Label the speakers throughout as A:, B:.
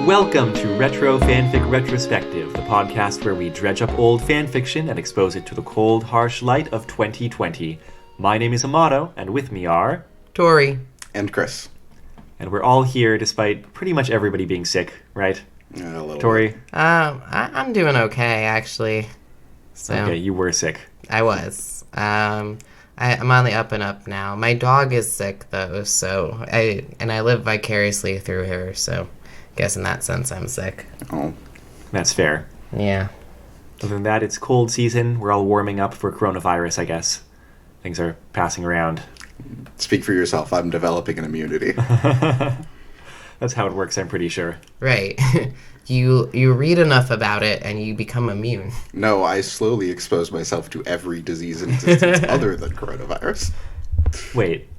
A: Welcome to Retro Fanfic Retrospective, the podcast where we dredge up old fanfiction and expose it to the cold, harsh light of 2020. My name is Amato, and with me are...
B: Tori.
C: And Chris.
A: And we're all here despite pretty much everybody being sick, right?
C: Yeah, a little
A: Tori?
C: bit.
B: I'm doing okay, actually. So
A: Okay, you were sick.
B: I was. I'm on the up and up now. My dog is sick, though, so I live vicariously through her, so I guess in that sense I'm sick.
C: Oh.
A: That's fair.
B: Yeah.
A: Other than that, it's cold season. We're all warming up for coronavirus, I guess. Things are passing around.
C: Speak for yourself. I'm developing an immunity.
A: That's how it works, I'm pretty sure.
B: Right. You read enough about it and you become immune.
C: No, I slowly expose myself to every disease in existence other than coronavirus.
A: Wait.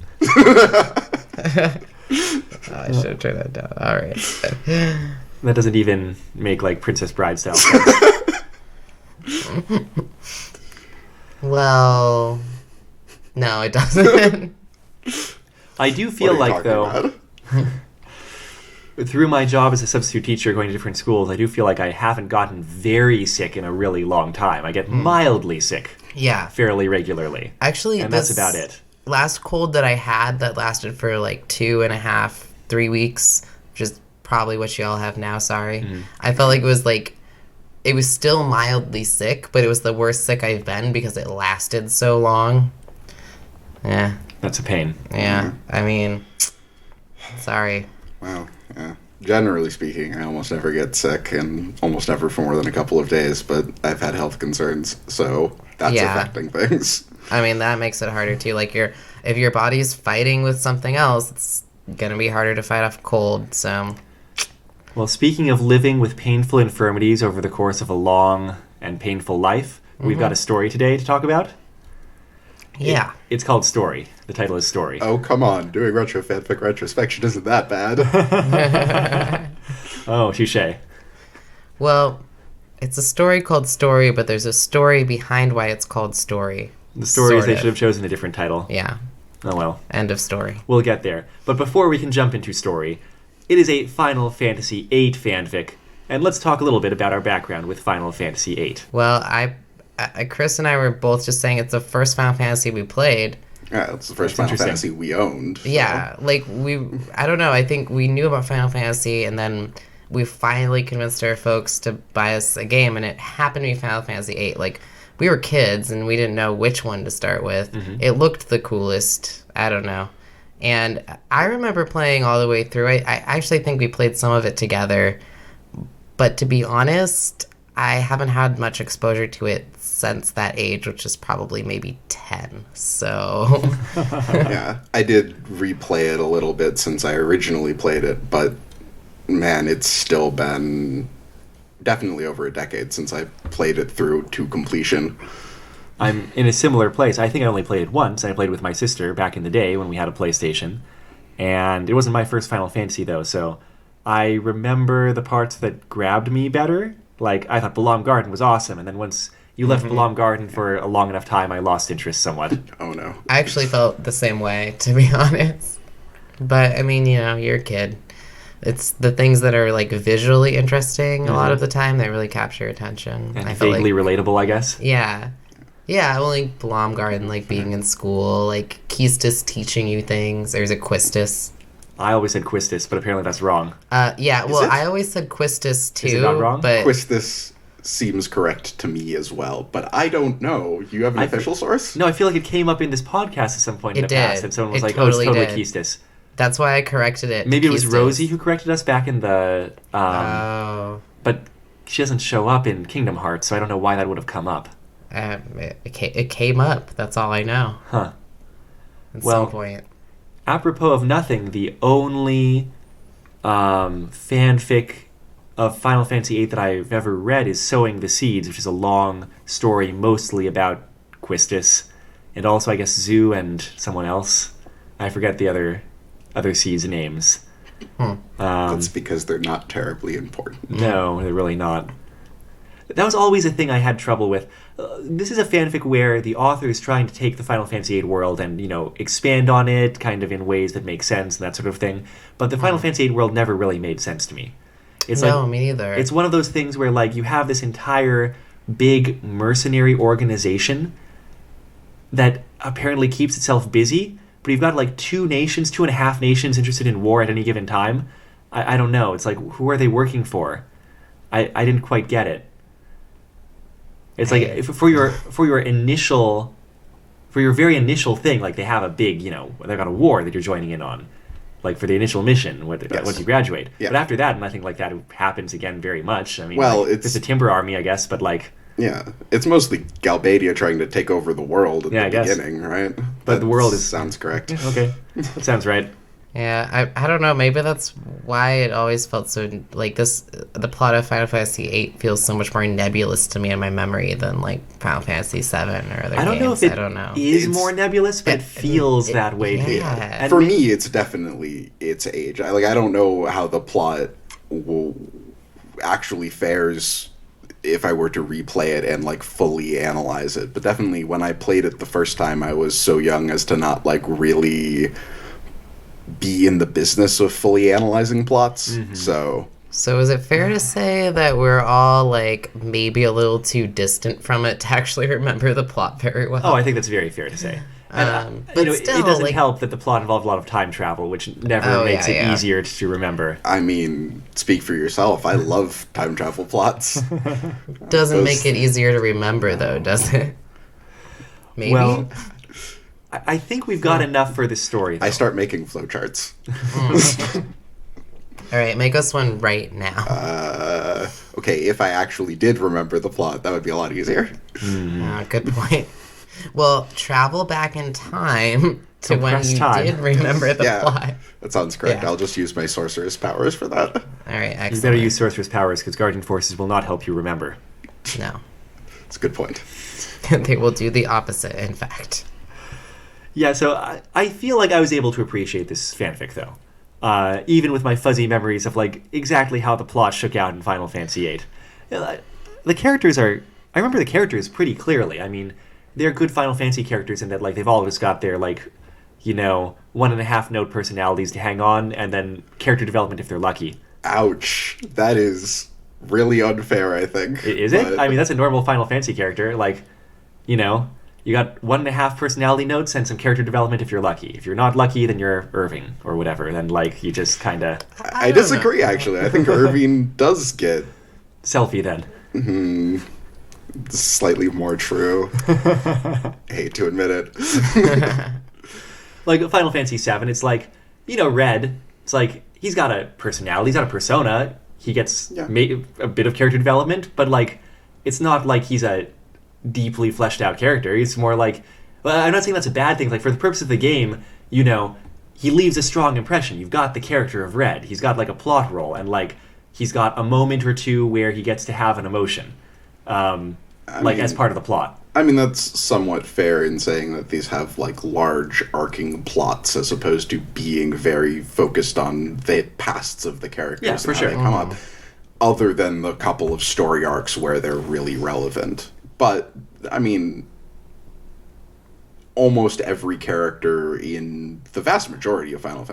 B: I should have turned that down. All right.
A: That doesn't even make, like, Princess Bride style.
B: Well, no, it doesn't.
A: I do feel
C: What are you
A: like, though,
C: talking
A: through my job as a substitute teacher going to different schools, I do feel like I haven't gotten very sick in a really long time. I get mildly sick
B: Yeah.
A: fairly regularly.
B: Actually,
A: And that's about it.
B: Last cold that I had that lasted for like 2.5, 3 weeks, which is probably what y'all have now, sorry.
A: Mm-hmm.
B: I felt like it was still mildly sick, but it was the worst sick I've been because it lasted so long. Yeah.
A: That's a pain.
B: Yeah. I mean, sorry.
C: Well, yeah. Generally speaking, I almost never get sick, and almost never for more than a couple of days, but I've had health concerns, so that's affecting things.
B: I mean, that makes it harder too. Like if your body's fighting with something else, it's gonna be harder to fight off cold, so...
A: Well, speaking of living with painful infirmities over the course of a long and painful life, we've got a story today to talk about.
B: Yeah.
A: It's called Story. The title is Story.
C: Oh, come on. Doing retro fanfic retrospection isn't that bad.
A: Oh, touche.
B: Well, it's a story called Story, but there's a story behind why it's called Story.
A: The story is
B: Sort
A: they
B: of.
A: should have chosen a different title.
B: Yeah.
A: Oh well.
B: End of story.
A: We'll get there. But before we can jump into Story, it is a Final Fantasy VIII fanfic, and let's talk a little bit about our background with Final Fantasy VIII.
B: Well, Chris and I were both just saying it's the first Final Fantasy we played.
C: Yeah, it's the first
A: That's
C: Final
A: interesting.
C: Fantasy we owned. So.
B: Yeah, like I don't know, I think we knew about Final Fantasy and then we finally convinced our folks to buy us a game, and it happened to be Final Fantasy VIII. Like, we were kids and we didn't know which one to start with. It looked the coolest. I don't know. And I remember playing all the way through. I actually think we played some of it together. But to be honest, I haven't had much exposure to it since that age, which is probably maybe 10. So...
C: Yeah, I did replay it a little bit since I originally played it, but man, it's still been definitely over a decade since I played it through to completion.
A: I'm in a similar place. I think I only played it once. I played with my sister back in the day when we had a PlayStation. And it wasn't my first Final Fantasy, though, so I remember the parts that grabbed me better. Like, I thought Belom Garden was awesome, and then once you left Belom Garden for a long enough time, I lost interest somewhat.
C: Oh no.
B: I actually felt the same way, to be honest. But, I mean, you know, you're a kid. It's the things that are, like, visually interesting a lot of the time that really capture your attention.
A: And
B: I felt
A: vaguely
B: like,
A: relatable, I guess.
B: yeah. Yeah, well, like, Blom Garden, like, being in school, like, Keistis teaching you things. There's a Quistis.
A: I always said Quistis, but apparently that's wrong.
B: Yeah, well,
C: it?
B: I always said Quistis, too.
A: Is it not wrong?
B: But
C: This seems correct to me as well, but I don't know. You have an official source?
A: No, I feel like it came up in this podcast at some point in
B: It
A: the past,
B: did.
A: and someone was
B: It
A: like,
B: totally
A: oh, it's totally
B: did.
A: Quistis.
B: that's why I corrected it.
A: Maybe it was
B: Keistis.
A: Rosie who corrected us back in the...
B: Oh.
A: But she doesn't show up in Kingdom Hearts, so I don't know why that would have come up.
B: It came up. That's all I know.
A: Huh.
B: At
A: Well,
B: some point.
A: Apropos of nothing, the only fanfic of Final Fantasy VIII that I've ever read is Sowing the Seeds, which is a long story mostly about Quistis, and also, I guess, Zoo and someone else. I forget the other seeds' names.
C: That's because they're not terribly important.
A: No, they're really not. That was always a thing I had trouble with. this is a fanfic where the author is trying to take the Final Fantasy VIII world and, expand on it kind of in ways that make sense and that sort of thing. But the Final Fantasy VIII world never really made sense to me. It's
B: No, me neither.
A: It's one of those things where, like, you have this entire big mercenary organization that apparently keeps itself busy, but you've got, like, 2.5 nations interested in war at any given time. I don't know. It's like, who are they working for? I didn't quite get it. It's like for your very initial thing, like they have a big, they've got a war that you're joining in on, like for the initial mission once you graduate.
C: Yeah.
A: But after that, nothing like that happens again very much. I mean,
C: Well,
A: it's a timber army, I guess, but like.
C: Yeah, it's mostly Galbadia trying to take over the world at the
A: I guess.
C: beginning, right?
A: But the world
C: sounds correct.
A: Okay, that sounds right.
B: Yeah, I don't know. Maybe that's why it always felt so like this. The plot of Final Fantasy VIII feels so much more nebulous to me in my memory than like Final Fantasy VII or other
A: I don't
B: games.
A: know if it
B: I don't know.
A: is more nebulous, but it feels that way.
B: yeah.
A: And
C: For me, it's definitely its age. I don't know how the plot actually fares if I were to replay it and like fully analyze it. But definitely when I played it the first time, I was so young as to not like really be in the business of fully analyzing plots.
A: Mm-hmm.
B: So is it fair to say that we're all like maybe a little too distant from it to actually remember the plot very well?
A: Oh, I think that's very fair to say. And,
B: but
A: it
B: still,
A: doesn't
B: like-
A: help that the plot involved a lot of time travel, which never makes it easier to remember.
C: I mean, speak for yourself. I love time travel plots.
B: Doesn't make it easier to remember though, does it? Maybe.
A: Well, I think we've got enough for this story, though.
C: I start making flowcharts.
B: All right, make us one right now.
C: Okay, if I actually did remember the plot, that would be a lot easier.
B: Good point. Well, travel back in time to when
A: Compressed
B: you
A: time.
B: did remember the plot.
C: That sounds correct.
B: Yeah.
C: I'll just use my sorceress powers for that.
B: All right, excellent.
A: You better use Sorcerer's powers, because Guardian Forces will not help you remember.
B: No.
C: It's a good point.
B: They will do the opposite, in fact.
A: Yeah, so I feel like I was able to appreciate this fanfic, though. Even with my fuzzy memories of, like, exactly how the plot shook out in Final Fantasy VIII. The characters are... I remember the characters pretty clearly. I mean, they're good Final Fantasy characters in that, like, they've all just got their, like, 1.5 note personalities to hang on, and then character development if they're lucky.
C: Ouch. That is really unfair, I think.
A: Is it? I mean, that's a normal Final Fantasy character. Like, you got 1.5 personality notes and some character development if you're lucky. If you're not lucky, then you're Irving or whatever. Then, like, you just kind of...
C: I disagree, actually. I think Irving does get
A: Selfie, then.
C: slightly more true. I hate to admit it.
A: Like, Final Fantasy VII, it's like, Red, it's like, he's got a personality, he's got a persona, he gets a bit of character development, but, like, it's not like he's a deeply fleshed out character. He's more like, well, I'm not saying that's a bad thing. Like, for the purpose of the game, he leaves a strong impression. You've got the character of Red. He's got, like, a plot role, and, like, he's got a moment or two where he gets to have an emotion, as part of the plot.
C: I mean, that's somewhat fair in saying that these have, like, large arcing plots as opposed to being very focused on the pasts of the characters.
A: Yeah, for
C: and how
A: sure.
C: they come up, other than the couple of story arcs where they're really relevant. But, I mean, almost every character in the vast majority of Final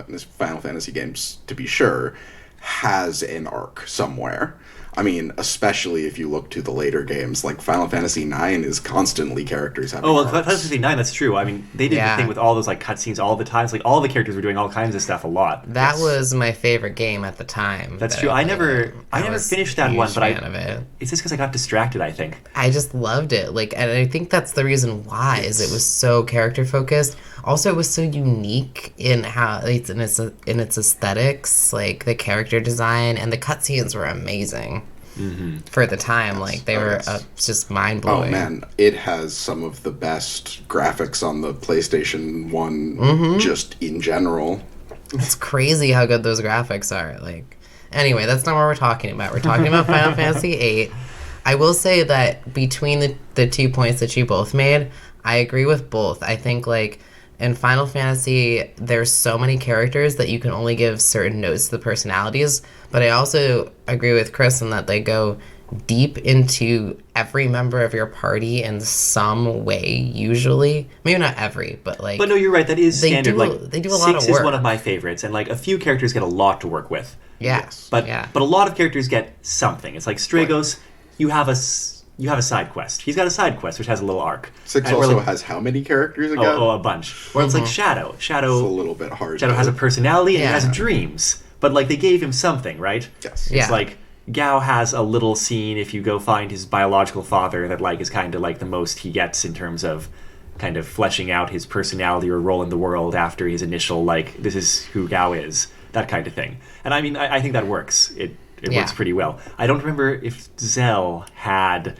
C: Fantasy games, to be sure, has an arc somewhere. I mean, especially if you look to the later games, like Final Fantasy IX is constantly characters having arcs.
A: Final Fantasy IX, that's true. I mean, they did the thing with all those, like, cutscenes all the time. So, like, all the characters were doing all kinds of stuff a lot.
B: That was my favorite game at the time.
A: That's true. I never finished that one, but it's just because I got distracted, I think.
B: I just loved it. Like, and I think that's the reason why is it was so character focused. Also, it was so unique in how it's in its aesthetics, like the character design and the cutscenes were amazing for the time. Like they were just mind blowing.
C: Oh man, it has some of the best graphics on the PlayStation 1 just in general.
B: It's crazy how good those graphics are. Like, anyway, that's not what we're talking about. We're talking about Final Fantasy VIII. I will say that between the 2 points that you both made, I agree with both. I think, like, in Final Fantasy, there's so many characters that you can only give certain notes to the personalities, but I also agree with Chris in that they go deep into every member of your party in some way, usually. Maybe not every, but like...
A: But no, you're right. That is
B: they
A: standard.
B: they do a lot of
A: 6
B: work.
A: is one of my favorites, and like a few characters get a lot to work with.
B: Yes.
A: But
B: yeah.
A: but a lot of characters get something. It's like Stragos, you have a side quest. He's got a side quest which has a little arc.
C: 6
A: And
C: also
A: like,
C: has how many characters again?
A: a bunch. Or it's like Shadow.
C: It's a little bit hard.
A: Shadow has a personality and he
B: Yeah.
A: has dreams. But like they gave him something, right?
C: Yes.
B: Yeah.
A: It's like Gao has a little scene if you go find his biological father that like is kind of like the most he gets in terms of kind of fleshing out his personality or role in the world after his initial like this is who Gao is, that kind of thing. And I mean I think that works. It works pretty well. I don't remember if Zell had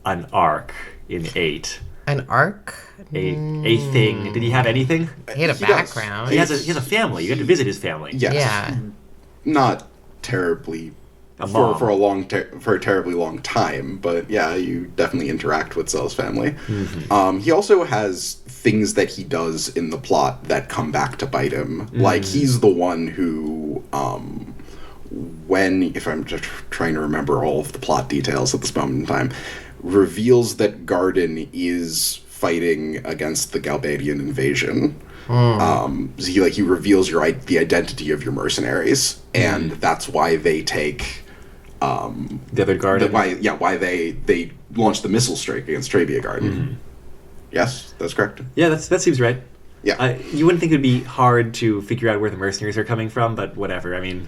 A: an arc in 8.
B: An arc?
A: A thing. Did he have anything?
B: He had a
C: He does.
B: background.
A: He has a family. You get to visit his family.
C: Yes.
B: Yeah.
C: Not terribly
A: A mom.
C: for a terribly long time, but yeah, you definitely interact with Zell's family.
A: Mm-hmm.
C: He also has things that he does in the plot that come back to bite him. Like he's the one who, if I'm just trying to remember all of the plot details at this moment in time, reveals that Garden is fighting against the Galbadian invasion. So he reveals the identity of your mercenaries, and that's why they take
A: The other Garden.
C: why they launched the missile strike against Trabia Garden. Yes, that's correct.
A: Yeah, that seems right.
C: Yeah.
A: You wouldn't think it would be hard to figure out where the mercenaries are coming from, but whatever. I mean,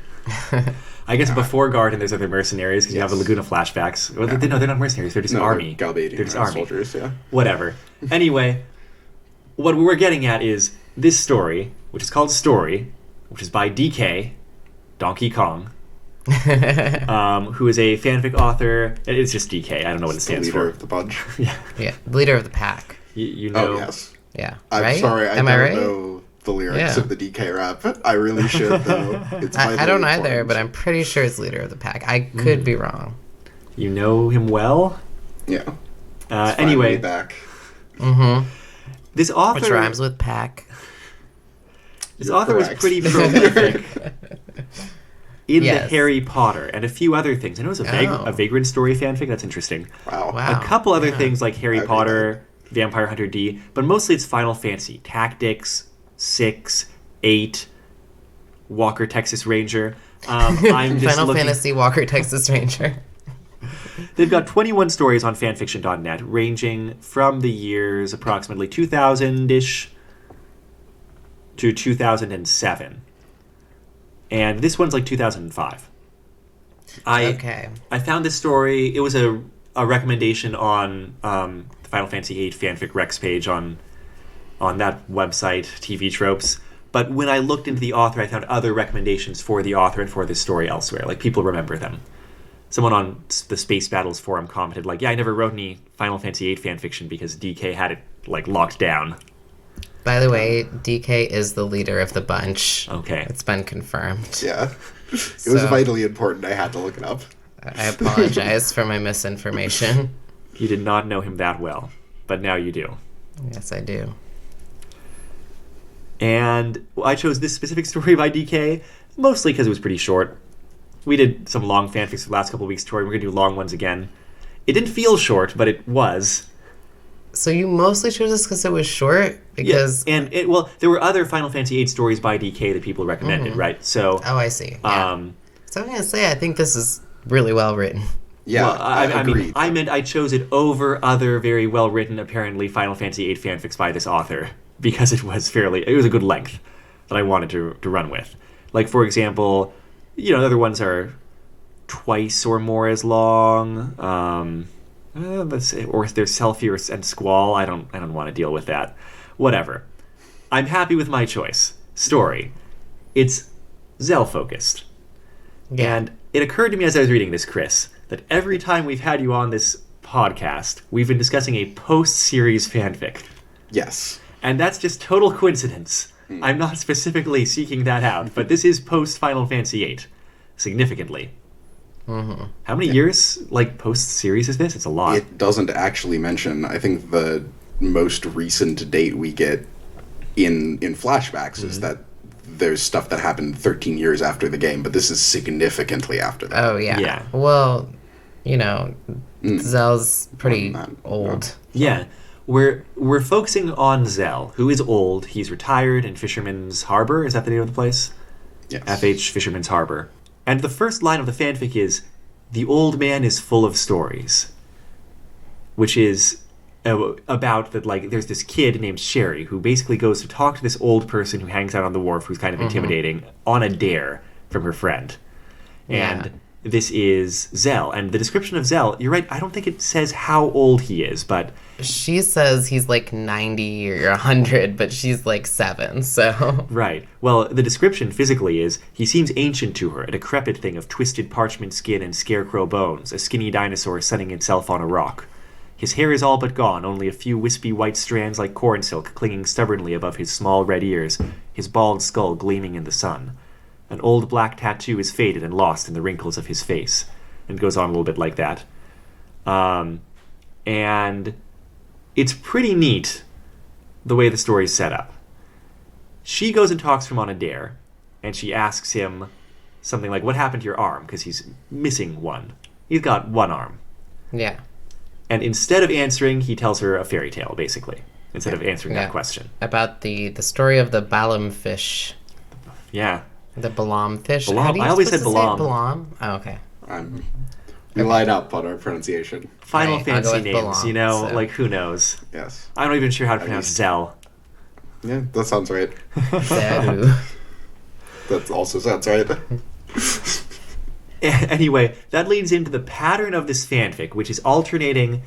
A: I guess before Garden, there's other mercenaries because you have the Laguna flashbacks. Well, they're not mercenaries. They're just army.
C: They're Galbadian
A: They're just army
C: soldiers. Yeah.
A: Whatever. Anyway, what we're getting at is this story, which is called Story, which is by DK, Donkey Kong, who is a fanfic author. It's just DK. I don't know what it
C: The
A: stands
C: leader
A: for.
C: of the bunch.
A: Yeah.
B: Yeah. Leader of the pack.
A: You know.
C: Oh yes.
B: Yeah.
C: I'm
B: right?
C: sorry, I
B: Am
C: don't
B: right?
C: know the lyrics
B: Yeah.
C: of the DK rap. I really should though. It's
B: I don't
C: vitally
B: either,
C: important.
B: but I'm pretty sure it's leader of the pack. I could be wrong.
A: You know him well.
C: Yeah. It's finally
A: Anyway,
C: back.
B: Mm-hmm.
A: this author.
B: Which rhymes with pack.
A: This
C: You're
A: author was
C: correct.
A: pretty prolific in the
B: Yes.
A: Harry Potter and a few other things. I know it was
B: Oh.
A: a Vagrant story fanfic. That's interesting.
C: Wow.
B: Wow.
A: A couple other
B: Yeah.
A: things like Harry
C: I read
A: Potter, Vampire Hunter D, but mostly it's Final Fantasy, Tactics, 6, 8, Walker Texas Ranger. I'm just
B: Final
A: looking.
B: Fantasy Walker Texas Ranger.
A: They've got 21 stories on fanfiction.net, ranging from the years approximately 2000-ish to 2007. And this one's like 2005.
B: Okay.
A: I found this story. It was a recommendation on the Final Fantasy VIII fanfic Rex page on that website, TV Tropes. But when I looked into the author, I found other recommendations for the author and for this story elsewhere. Like, people remember them. Someone on the Space Battles forum commented, like, yeah, I never wrote any Final Fantasy VIII fanfiction because DK had it, like, locked down.
B: By the way, DK is the leader of the bunch.
A: Okay.
B: It's been confirmed.
C: Yeah. It was
B: So-
C: vitally important. I had to look it up.
B: I apologize for my misinformation.
A: You did not know him that well, but now you do.
B: Yes, I do.
A: And I chose this specific story by DK, mostly because it was pretty short. We did some long fanfics for the last couple of weeks, Tori. We're going to do long ones again. It didn't feel short, but it was.
B: So you mostly chose this because it was short? Because...
A: Yeah, and there were other Final Fantasy VIII stories by DK that people recommended, right? So,
B: Oh, I see. Yeah. So I'm going to say, I think this is really well written.
C: Yeah,
A: well, I
C: agreed.
A: mean, I meant I chose it over other very well-written, apparently, Final Fantasy VIII fanfics by this author, because it was a good length that I wanted to run with. Like, for example, other ones are twice or more as long, let's say, or there's Selfie and Squall. I don't want to deal with that. Whatever. I'm happy with my choice. Story. It's Zell-focused.
B: Yeah.
A: And it occurred to me as I was reading this, Chris, that every time we've had you on this podcast, we've been discussing a post-series fanfic.
C: Yes.
A: And that's just total coincidence. I'm not specifically seeking that out, but this is post-Final Fantasy VIII, significantly.
B: Mm-hmm.
A: How many years, post-series is this? It's a lot.
C: It doesn't actually mention, I think the most recent date we get in flashbacks is that there's stuff that happened 13 years after the game, but this is significantly after that.
B: Oh, yeah.
A: Yeah.
B: Well, you know, Zell's pretty old.
A: Yeah. We're focusing on Zell, who is old. He's retired in Fisherman's Harbor. Is that the name of the place?
C: Yes.
A: FH Fisherman's Harbor. And the first line of the fanfic is, "The old man is full of stories," which is about that, like, there's this kid named Sherry who basically goes to talk to this old person who hangs out on the wharf, who's kind of intimidating, on a dare from her friend. And this is Zell. And the description of Zell, you're right, I don't think it says how old he is, but...
B: She says he's like 90 or 100, but she's like 7, so...
A: Right. Well, the description physically is, he seems ancient to her, a decrepit thing of twisted parchment skin and scarecrow bones, a skinny dinosaur sunning itself on a rock. His hair is all but gone, only a few wispy white strands like corn silk clinging stubbornly above his small red ears, his bald skull gleaming in the sun. An old black tattoo is faded and lost in the wrinkles of his face. And it goes on a little bit like that. And it's pretty neat the way the story's set up. She goes and talks to him on a dare, and she asks him something like, what happened to your arm? Because he's missing one. He's got one arm.
B: Yeah.
A: And instead of answering, he tells her a fairy tale, basically, instead of answering that question.
B: About the story of the Balam fish.
A: Yeah.
B: The Balam fish.
A: Balam.
B: How do you
A: I always
B: supposed
A: said
B: to say
A: Balam.
B: Balam? Oh, okay.
C: We light up on our pronunciation.
A: Final
B: Right, I'll go
A: fantasy
B: with
A: names,
B: Balam,
A: you know,
B: so.
A: like, who knows?
C: Yes.
A: I'm not even sure how to pronounce
C: least-
A: Zell.
C: Yeah, that sounds right.
B: Zeru.
C: That also sounds right.
A: Anyway, that leads into the pattern of this fanfic, which is alternating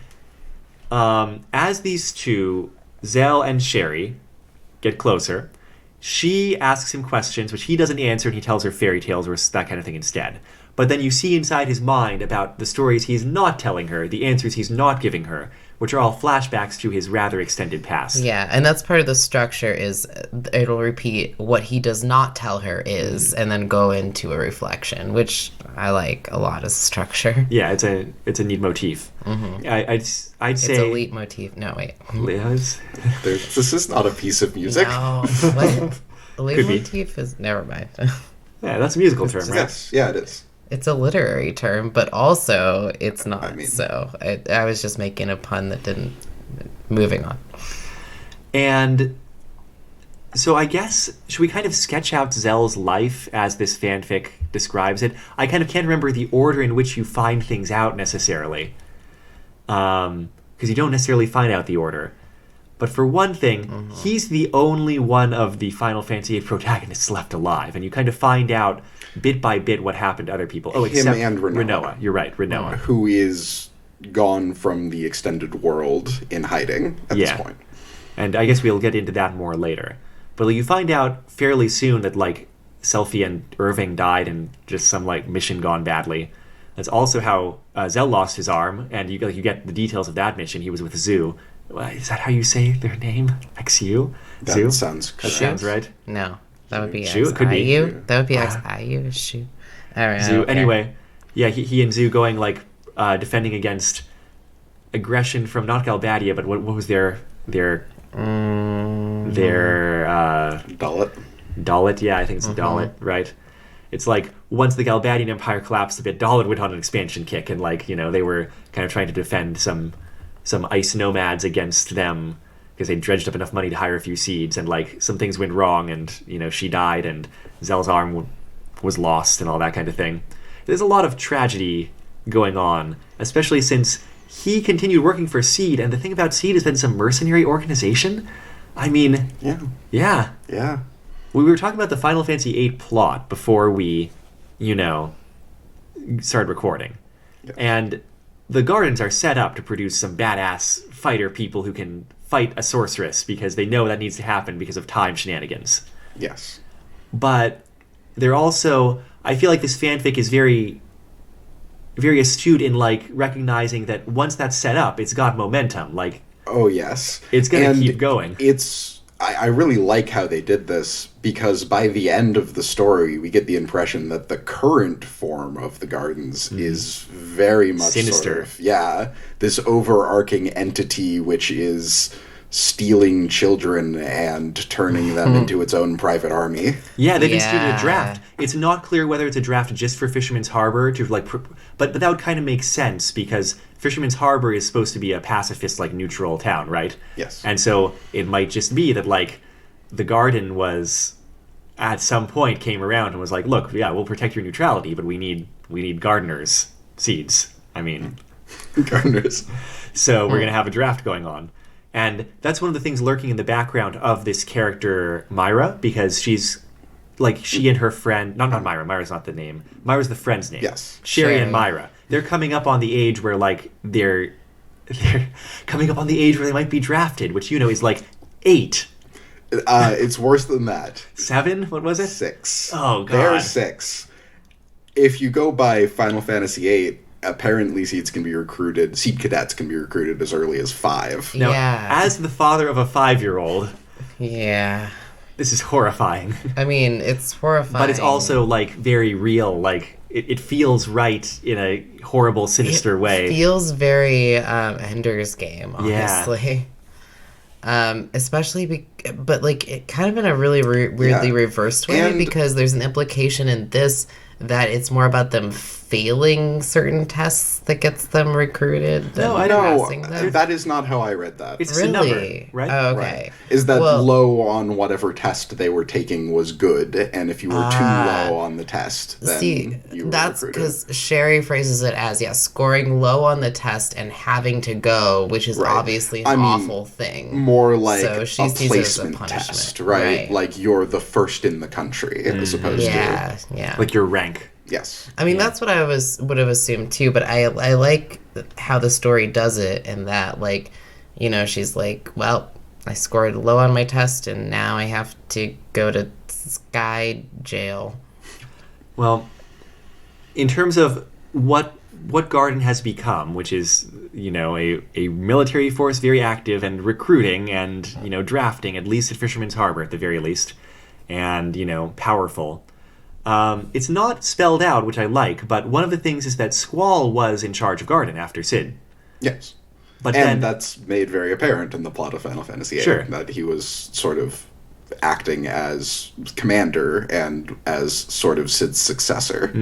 A: as these two, Zell and Sherry, get closer. She asks him questions, which he doesn't answer, and he tells her fairy tales or that kind of thing instead. But then you see inside his mind about the stories he's not telling her, the answers he's not giving her, which are all flashbacks to his rather extended past.
B: Yeah, and that's part of the structure is it'll repeat what he does not tell her is, and then go into a reflection, which I like a lot as structure.
A: Yeah, it's a neat motif. I'd say
B: It's a leitmotif. No, wait.
A: Liz.
C: This is not a piece of music.
B: No, what?
A: Could be.
B: Leitmotif is... Never mind.
A: Yeah, that's a musical term, right?
C: Yes, yeah, it is.
B: It's a literary term, but also it's not.
C: I mean-
B: So I was just making a pun that didn't... Moving on.
A: And so I guess, should we kind of sketch out Zell's life as this fanfic describes it? I kind of can't remember the order in which you find things out necessarily. Because you don't necessarily find out the order. But for one thing, he's the only one of the Final Fantasy VIII protagonists left alive, and you kind of find out bit by bit what happened to other people. Oh,
C: Him
A: except
C: and Rinoa.
A: You're right, Rinoa.
C: Who is gone from the extended world in hiding at this point.
A: And I guess we'll get into that more later. But you find out fairly soon that, like, Selphie and Irving died in just some, like, mission gone badly. That's also how Zell lost his arm, and you get the details of that mission. He was with Zoo. Is that how you say their name? XU?
C: That
A: Zoo?
C: sounds
A: That
C: correct.
A: sounds right.
B: No, that would be
A: Shoot, it could be.
B: XIU. That would be XIU. Shoot. All right.
A: Zoo.
B: okay.
A: Anyway, yeah, he and Zoo going, like, defending against aggression from not Galbadia, but what was their
C: Dalit.
A: Dalit, yeah, I think it's Dalit, right? It's like, once the Galbadian Empire collapsed a bit, Dalit went on an expansion kick, and, like, you know, they were kind of trying to defend some ice nomads against them, because they dredged up enough money to hire a few seeds, and, like, some things went wrong, and, you know, she died, and Zell's arm was lost, and all that kind of thing. There's a lot of tragedy going on, especially since he continued working for Seed, and the thing about Seed has been some mercenary organization. I mean, yeah.
C: Yeah.
A: We were talking about the Final Fantasy VIII plot before we, started recording.
C: Yes.
A: And the Gardens are set up to produce some badass fighter people who can fight a sorceress because they know that needs to happen because of time shenanigans.
C: Yes.
A: But they're also... I feel like this fanfic is very, very astute in, like, recognizing that once that's set up, it's got momentum. Like,
C: Oh, yes.
A: it's going
C: And
A: to keep going.
C: I really like how they did this, because by the end of the story, we get the impression that the current form of the Gardens is very much
A: Sinister.
C: Sort of, this overarching entity which is stealing children and turning them into its own private army.
A: Yeah, they've instituted a
B: Yeah.
A: draft. It's not clear whether it's a draft just for Fisherman's Harbor to like, but that would kind of make sense because Fisherman's Harbor is supposed to be a pacifist, like neutral town, right?
C: Yes.
A: And so it might just be that like the Garden was at some point came around and was like, look, yeah, we'll protect your neutrality, but we need gardeners seeds. I mean,
C: Gardeners.
A: so we're gonna have a draft going on. And that's one of the things lurking in the background of this character, Myra, because she's like she and her friend, not Myra, Myra's not the name. Myra's the friend's name.
C: Yes.
A: Sherry
B: Sherry.
A: and Myra. They're coming up on the age where like they're coming up on the age where they might be drafted, which is like 8.
C: It's worse than that.
A: 7? What was it?
C: 6.
A: Oh, God.
C: They're 6. If you go by Final Fantasy VIII, apparently seed cadets can be recruited as early as 5.
A: Now,
B: Yeah.
A: as the father of a 5-year-old,
B: Yeah.
A: this is horrifying.
B: I mean, it's horrifying.
A: But it's also like very real. Like it feels right in a horrible, sinister way.
B: Feels very Ender's Game,
A: Yeah.
B: honestly. Especially, but like it kind of in a really weirdly
C: Yeah.
B: reversed way,
C: And-
B: because there's an implication in this that it's more about them failing certain tests that gets them recruited than
A: No, I don't
B: passing them.
C: That is not how I read that.
A: It's just a number,
B: Really?
A: right?
B: Oh, okay.
C: Right. Is that
B: Well-
C: low on whatever test they were taking was good, and if you were too low on the test, then
B: See,
C: you were
B: that's
C: recruited.
B: because Sherry phrases it as, scoring low on the test and having to go, which is
C: Right.
B: obviously an
C: I mean,
B: awful thing.
C: more like
B: So she
C: a
B: sees it as a
C: placement
B: punishment.
C: test, right?
B: Right.
C: Like you're the first in the country, as opposed
B: Yeah,
C: to
B: yeah.
A: Like your rank.
C: yes.
B: I mean, that's what I would have assumed too, but I like how the story does it in that, like, she's like, well, I scored low on my test and now I have to go to Sky Jail.
A: Well, in terms of what Garden has become, which is a military force very active and recruiting and drafting, at least at Fisherman's Harbor at the very least, and powerful. It's not spelled out, which I like, but one of the things is that Squall was in charge of Garden after Cid.
C: Yes.
A: But
C: And
A: then
C: that's made very apparent in the plot of Final Fantasy VIII,
A: Sure.
C: that he was sort of acting as commander and as sort of Cid's successor.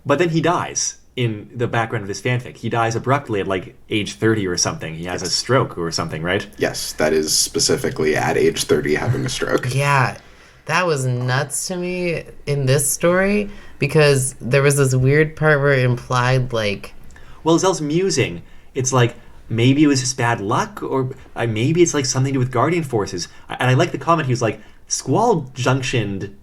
A: But then he dies in the background of this fanfic. He dies abruptly at like age 30 or something. He has a stroke or something, right?
C: Yes, that is specifically at age 30 having a stroke.
B: Yeah, that was nuts to me in this story, because there was this weird part where it implied, like,
A: Well, Zell's musing. It's like maybe it was just bad luck, or maybe it's like something to do with Guardian forces. And I like the comment. He was like, Squall junctioned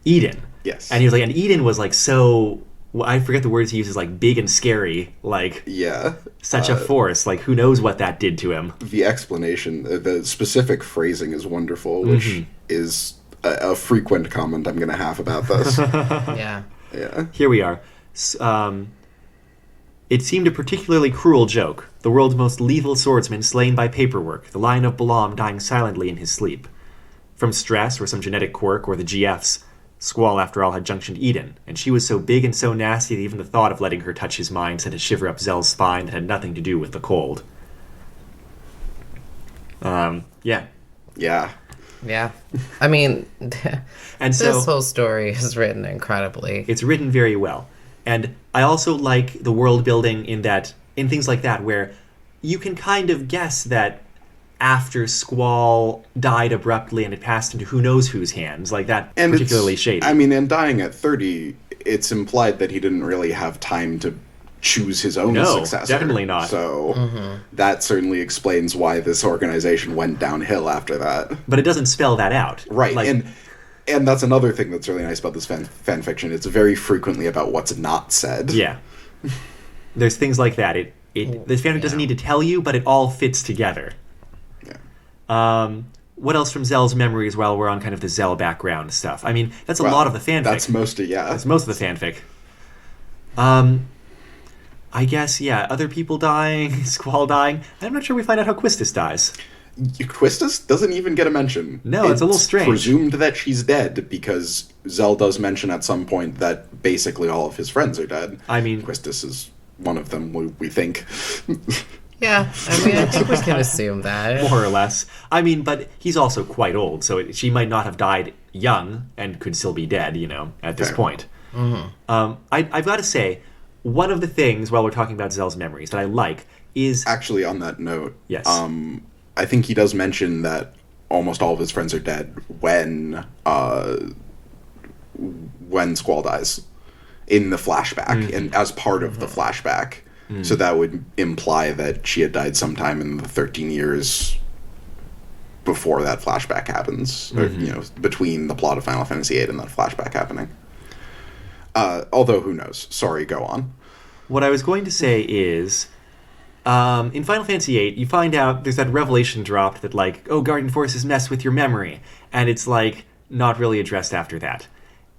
A: Eden.
C: Yes.
A: And he was like, and Eden was like so. I forget the words he uses, like big and scary, like
C: Yeah.
A: such a force. Like who knows what that did to him?
C: The explanation, the specific phrasing is wonderful, which is a frequent comment I'm going to have about this.
B: yeah.
C: Yeah.
A: Here we are. It seemed a particularly cruel joke. The world's most lethal swordsman slain by paperwork, the Lion of Balaam dying silently in his sleep. From stress or some genetic quirk or the GFs, Squall, after all, had junctioned Eden, and she was so big and so nasty that even the thought of letting her touch his mind sent a shiver up Zell's spine that had nothing to do with the cold. Yeah.
C: Yeah.
B: Yeah. I mean,
A: And so
B: this whole story is written incredibly.
A: it's written very well. And I also like the world building in things like that, where you can kind of guess that after Squall died abruptly and it passed into who knows whose hands, like that
C: And
A: particularly
C: it's,
A: shady.
C: I mean, and dying at 30, it's implied that he didn't really have time to choose his own
A: No,
C: successor.
A: definitely not.
C: So that certainly explains why this organization went downhill after that.
A: But it doesn't spell that out.
C: Right,
A: Like,
C: and that's another thing that's really nice about this fan fiction. It's very frequently about what's not said.
A: yeah. There's things like that. This fanfic doesn't need to tell you, but it all fits together.
C: Yeah.
A: What else from Zell's memories while we're on kind of the Zell background stuff? I mean, that's a
C: Well,
A: lot of the fanfic.
C: That's most of, yeah.
A: That's most of the fanfic. I guess, yeah, other people dying, Squall dying. I'm not sure we find out how Quistis dies.
C: Quistis doesn't even get a mention.
A: No, it's a little strange.
C: Presumed that she's dead because Zell does mention at some point that basically all of his friends are dead.
A: I mean,
C: Quistis is one of them, we think.
B: Yeah, I mean, I think we can assume that.
A: More or less. I mean, but he's also quite old, so she might not have died young and could still be dead, at this point. I've got to say, one of the things, while we're talking about Zell's memories, that I like is...
C: Actually, on that note,
A: yes.
C: I think he does mention that almost all of his friends are dead when Squall dies in the flashback, and as part of the flashback. So that would imply that she had died sometime in the 13 years before that flashback happens, or, between the plot of Final Fantasy VIII and that flashback happening. Although, who knows? Sorry, go on.
A: What I was going to say is, in Final Fantasy VIII, you find out there's that revelation dropped that, Guardian Forces mess with your memory, and it's, not really addressed after that.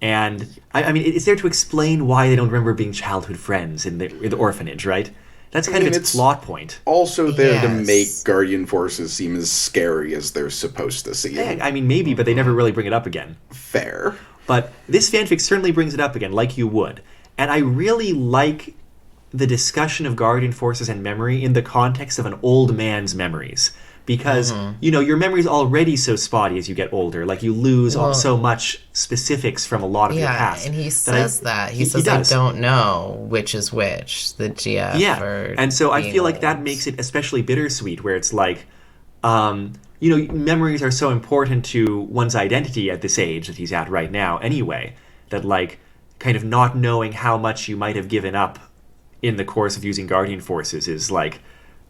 A: And, I mean, it's there to explain why they don't remember being childhood friends in the orphanage, right? That's kind of its plot point.
C: Also there to make Guardian Forces seem as scary as they're supposed to seem.
A: Yeah, I mean, maybe, but they never really bring it up again.
C: Fair.
A: But this fanfic certainly brings it up again, like you would. And I really like the discussion of Guardian Forces and memory in the context of an old man's memories. Because, your memory's already so spotty as you get older. You lose so much specifics from a lot of your past.
B: And he says that. He says, I don't know which is which, the GF.
A: Yeah, and so I feel like that makes it especially bittersweet, where it's memories are so important to one's identity at this age that he's at right now anyway, that, kind of not knowing how much you might have given up in the course of using Guardian Forces is,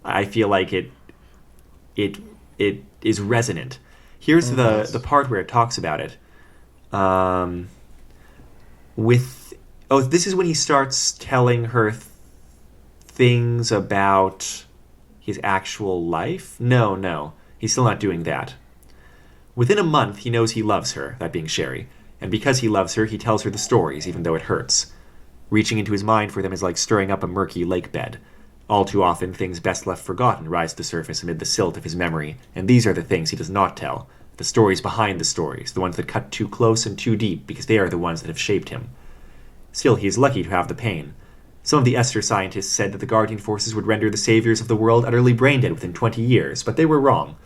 A: I feel like it is resonant. Here's the part where it talks about it. This is when he starts telling her things about his actual life? No. He's still not doing that. Within a month, he knows he loves her, that being Sherry. And because he loves her, he tells her the stories, even though it hurts. Reaching into his mind for them is like stirring up a murky lake bed. All too often, things best left forgotten rise to the surface amid the silt of his memory, and these are the things he does not tell. The stories behind the stories, the ones that cut too close and too deep, because they are the ones that have shaped him. Still, he is lucky to have the pain. Some of the Esther scientists said that the Guardian Forces would render the saviors of the world utterly brain-dead within 20 years, but they were wrong.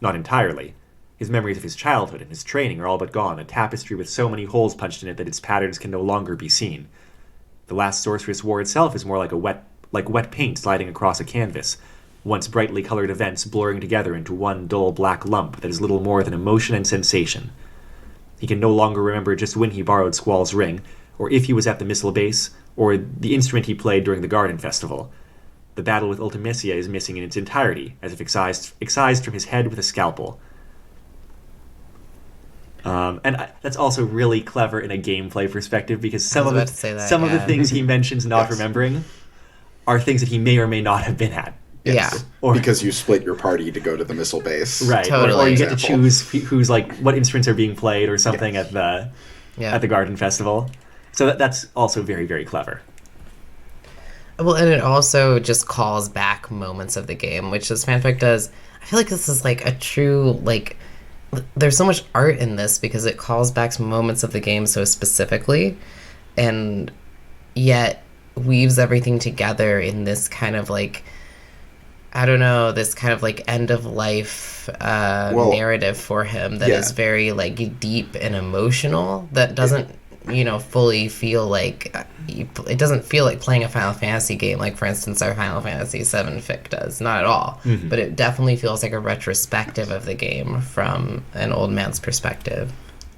A: Not entirely. His memories of his childhood and his training are all but gone, a tapestry with so many holes punched in it that its patterns can no longer be seen. The last Sorceress War itself is more like wet paint sliding across a canvas, once brightly colored events blurring together into one dull black lump that is little more than emotion and sensation. He can no longer remember just when he borrowed Squall's ring, or if he was at the missile base, or the instrument he played during the Garden Festival. The battle with Ultimecia is missing in its entirety, as if excised from his head with a scalpel. That's also really clever in a gameplay perspective, because some of the things he mentions not remembering are things that he may or may not have been at.
B: Yes.
C: Yeah, or because you split your party to go to the missile base.
A: Right,
B: totally.
A: Or you get to choose who's what instruments are being played or something at the Garden Festival. So that's also very, very clever.
B: Well, and it also just calls back moments of the game, which this fanfic does. I feel like this is a true, there's so much art in this because it calls back moments of the game so specifically, and yet weaves everything together in this kind of this kind of end of life narrative for him that is very deep and emotional, that doesn't fully feel it doesn't feel like playing a Final Fantasy game, for instance our Final Fantasy VII fic does, not at all. But it definitely feels like a retrospective of the game from an old man's perspective.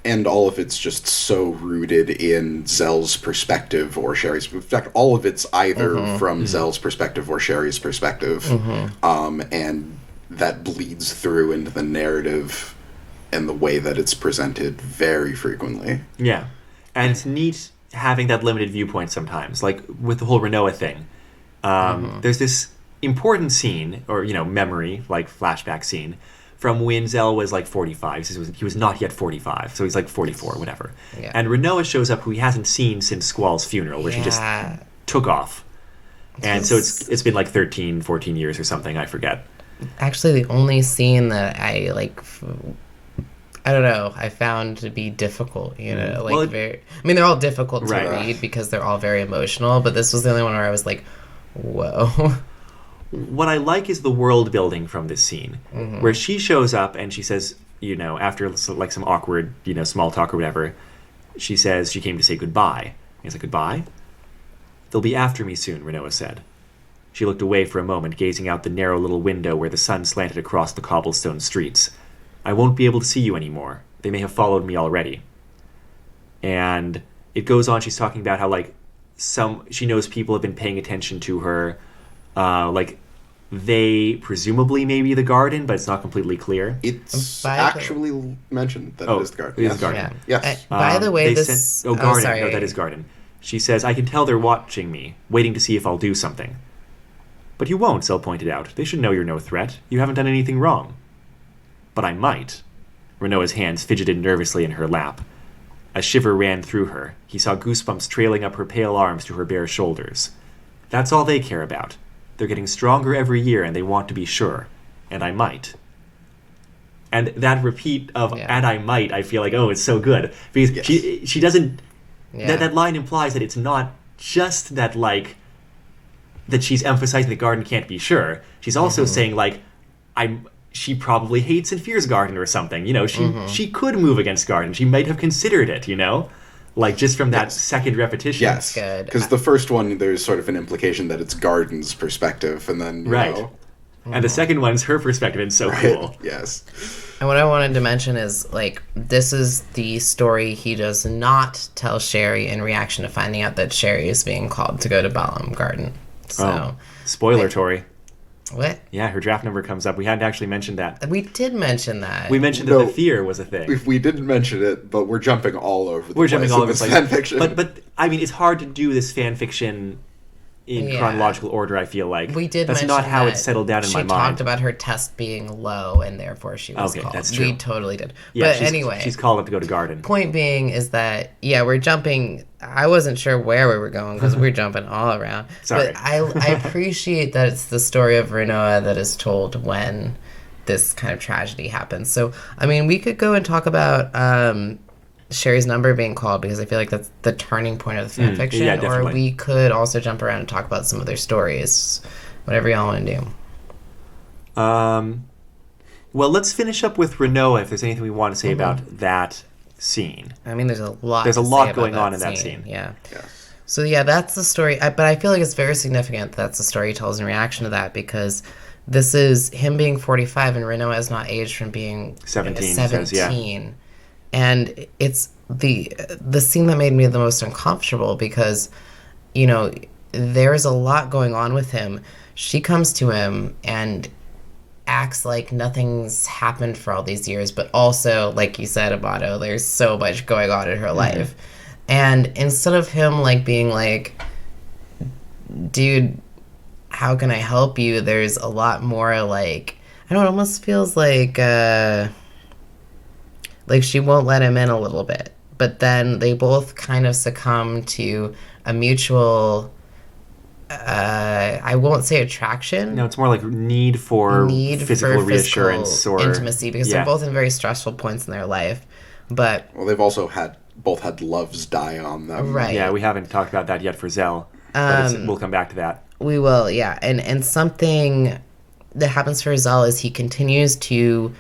C: And all of it's just so rooted in Zell's perspective or Sherry's perspective. All of it's either from Zell's perspective or Sherry's perspective. And that bleeds through into the narrative and the way that it's presented very frequently.
A: Yeah. And it's neat having that limited viewpoint sometimes, with the whole Renoa thing. There's this important scene, or, memory, flashback scene, from when Zell was 45. He was not yet 45, so he's 44, whatever. Yeah. And Renoa shows up, who he hasn't seen since Squall's funeral, where she just took off. And so it's been 13, 14 years or something, I forget.
B: Actually, the only scene that I don't know, I found to be difficult, they're all difficult to read because they're all very emotional, but this was the only one where I was whoa.
A: what I like is the world building from this scene, where she shows up and she says, after like some awkward, small talk or whatever, she says she came to say goodbye. He's like, goodbye? They'll be after me soon, Renoa said. She looked away for a moment, gazing out the narrow little window where the sun slanted across the cobblestone streets. I won't be able to see you anymore. They may have followed me already. And it goes on, she's talking about how, like, she knows people have been paying attention to her, like, they presumably may be the garden, but it's not completely clear.
C: It's actually mentioned that it is the garden.
A: It is the garden.
C: Yeah. Yes.
B: By the way,
A: garden.
B: sorry.
A: No, that is garden. She says, I can tell they're watching me, waiting to see if I'll do something. But you won't, Zell pointed out. They should know you're no threat. You haven't done anything wrong. But I might. Renoa's hands fidgeted nervously in her lap. A shiver ran through her. He saw goosebumps trailing up her pale arms to her bare shoulders. That's all they care about. They're getting stronger every year, and they want to be sure. And I might. And that repeat of "and I might," I feel like, oh, it's so good. Because she doesn't... Yeah. That line implies that it's not just that, like, that she's emphasizing the garden can't be sure. She's also saying, like, she probably hates and fears garden or something. She could move against garden. She might have considered it, Like, just from that second repetition.
C: Yes, because the first one, there's sort of an implication that it's garden's perspective, and then, you know...
A: And the second one's her perspective, and so cool.
C: Yes.
B: And what I wanted to mention is, like, this is the story he does not tell Sherry in reaction to finding out that Sherry is being called to go to Balam Garden. So,
A: spoiler, Tori.
B: What?
A: Yeah, her draft number comes up. We hadn't actually mentioned that.
B: We did mention that.
A: We mentioned that the fear was a thing.
C: We didn't mention it, but we're jumping all over the place.
A: We're jumping all over the place.
C: Fanfiction.
A: But I mean, it's hard to do this fanfiction in chronological order, I feel like.
B: We did
A: That's
B: mention
A: not how
B: that
A: it's settled down in my mind.
B: She talked about her test being low, and therefore she was called.
A: That's true.
B: We totally did.
A: Yeah,
B: but anyway.
A: She's called up to go to garden.
B: Point being is that, we're jumping... I wasn't sure where we were going because we're jumping all around.
A: Sorry.
B: But I appreciate that it's the story of Renoa that is told when this kind of tragedy happens. So, I mean, we could go and talk about Sherry's number being called because I feel like that's the turning point of the fanfiction.
A: Yeah, definitely.
B: Or we could also jump around and talk about some of their stories. Whatever y'all want to do.
A: Well, let's finish up with Renoa if there's anything we want to say about that scene.
B: I mean, there's a lot
A: going on in that scene.
B: Yeah. So that's the story. But I feel like it's very significant that's the story he tells in reaction to that because this is him being 45 and Renoa has not aged from being
A: 17.
B: 17. And it's the scene that made me the most uncomfortable because, there's a lot going on with him. She comes to him and acts like nothing's happened for all these years, but also, like you said, Amato, there's so much going on in her life. And instead of him, like, being like, dude, how can I help you? There's a lot more, like, I don't know, it almost feels like she won't let him in a little bit. But then they both kind of succumb to a mutual... I won't say attraction.
A: No, it's more like need for physical reassurance or
B: intimacy because they're both in very stressful points in their life. But
C: they've also both had loves die on them.
B: Right.
A: Yeah, we haven't talked about that yet for Zell. But we'll come back to that.
B: We will, yeah. And something that happens for Zell is he continues to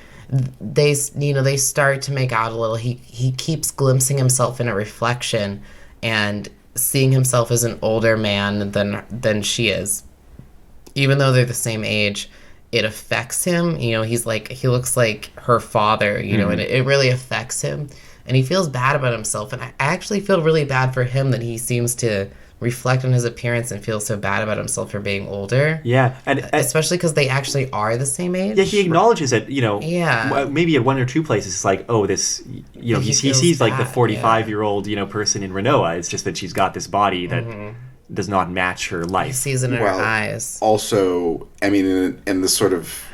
B: they start to make out a little. He keeps glimpsing himself in a reflection and seeing himself as an older man than she is. Even though they're the same age, it affects him. He looks like her father, and it really affects him. And he feels bad about himself. And I actually feel really bad for him that he seems to reflect on his appearance and feel so bad about himself for being older.
A: Yeah. And
B: especially because they actually are the same age.
A: Yeah, he acknowledges it, maybe at one or two places it's like, oh, this, he sees like the 45-year-old, person in Renoa. It's just that she's got this body that does not match her life.
B: He sees it in her eyes.
C: Also, I mean, in this sort of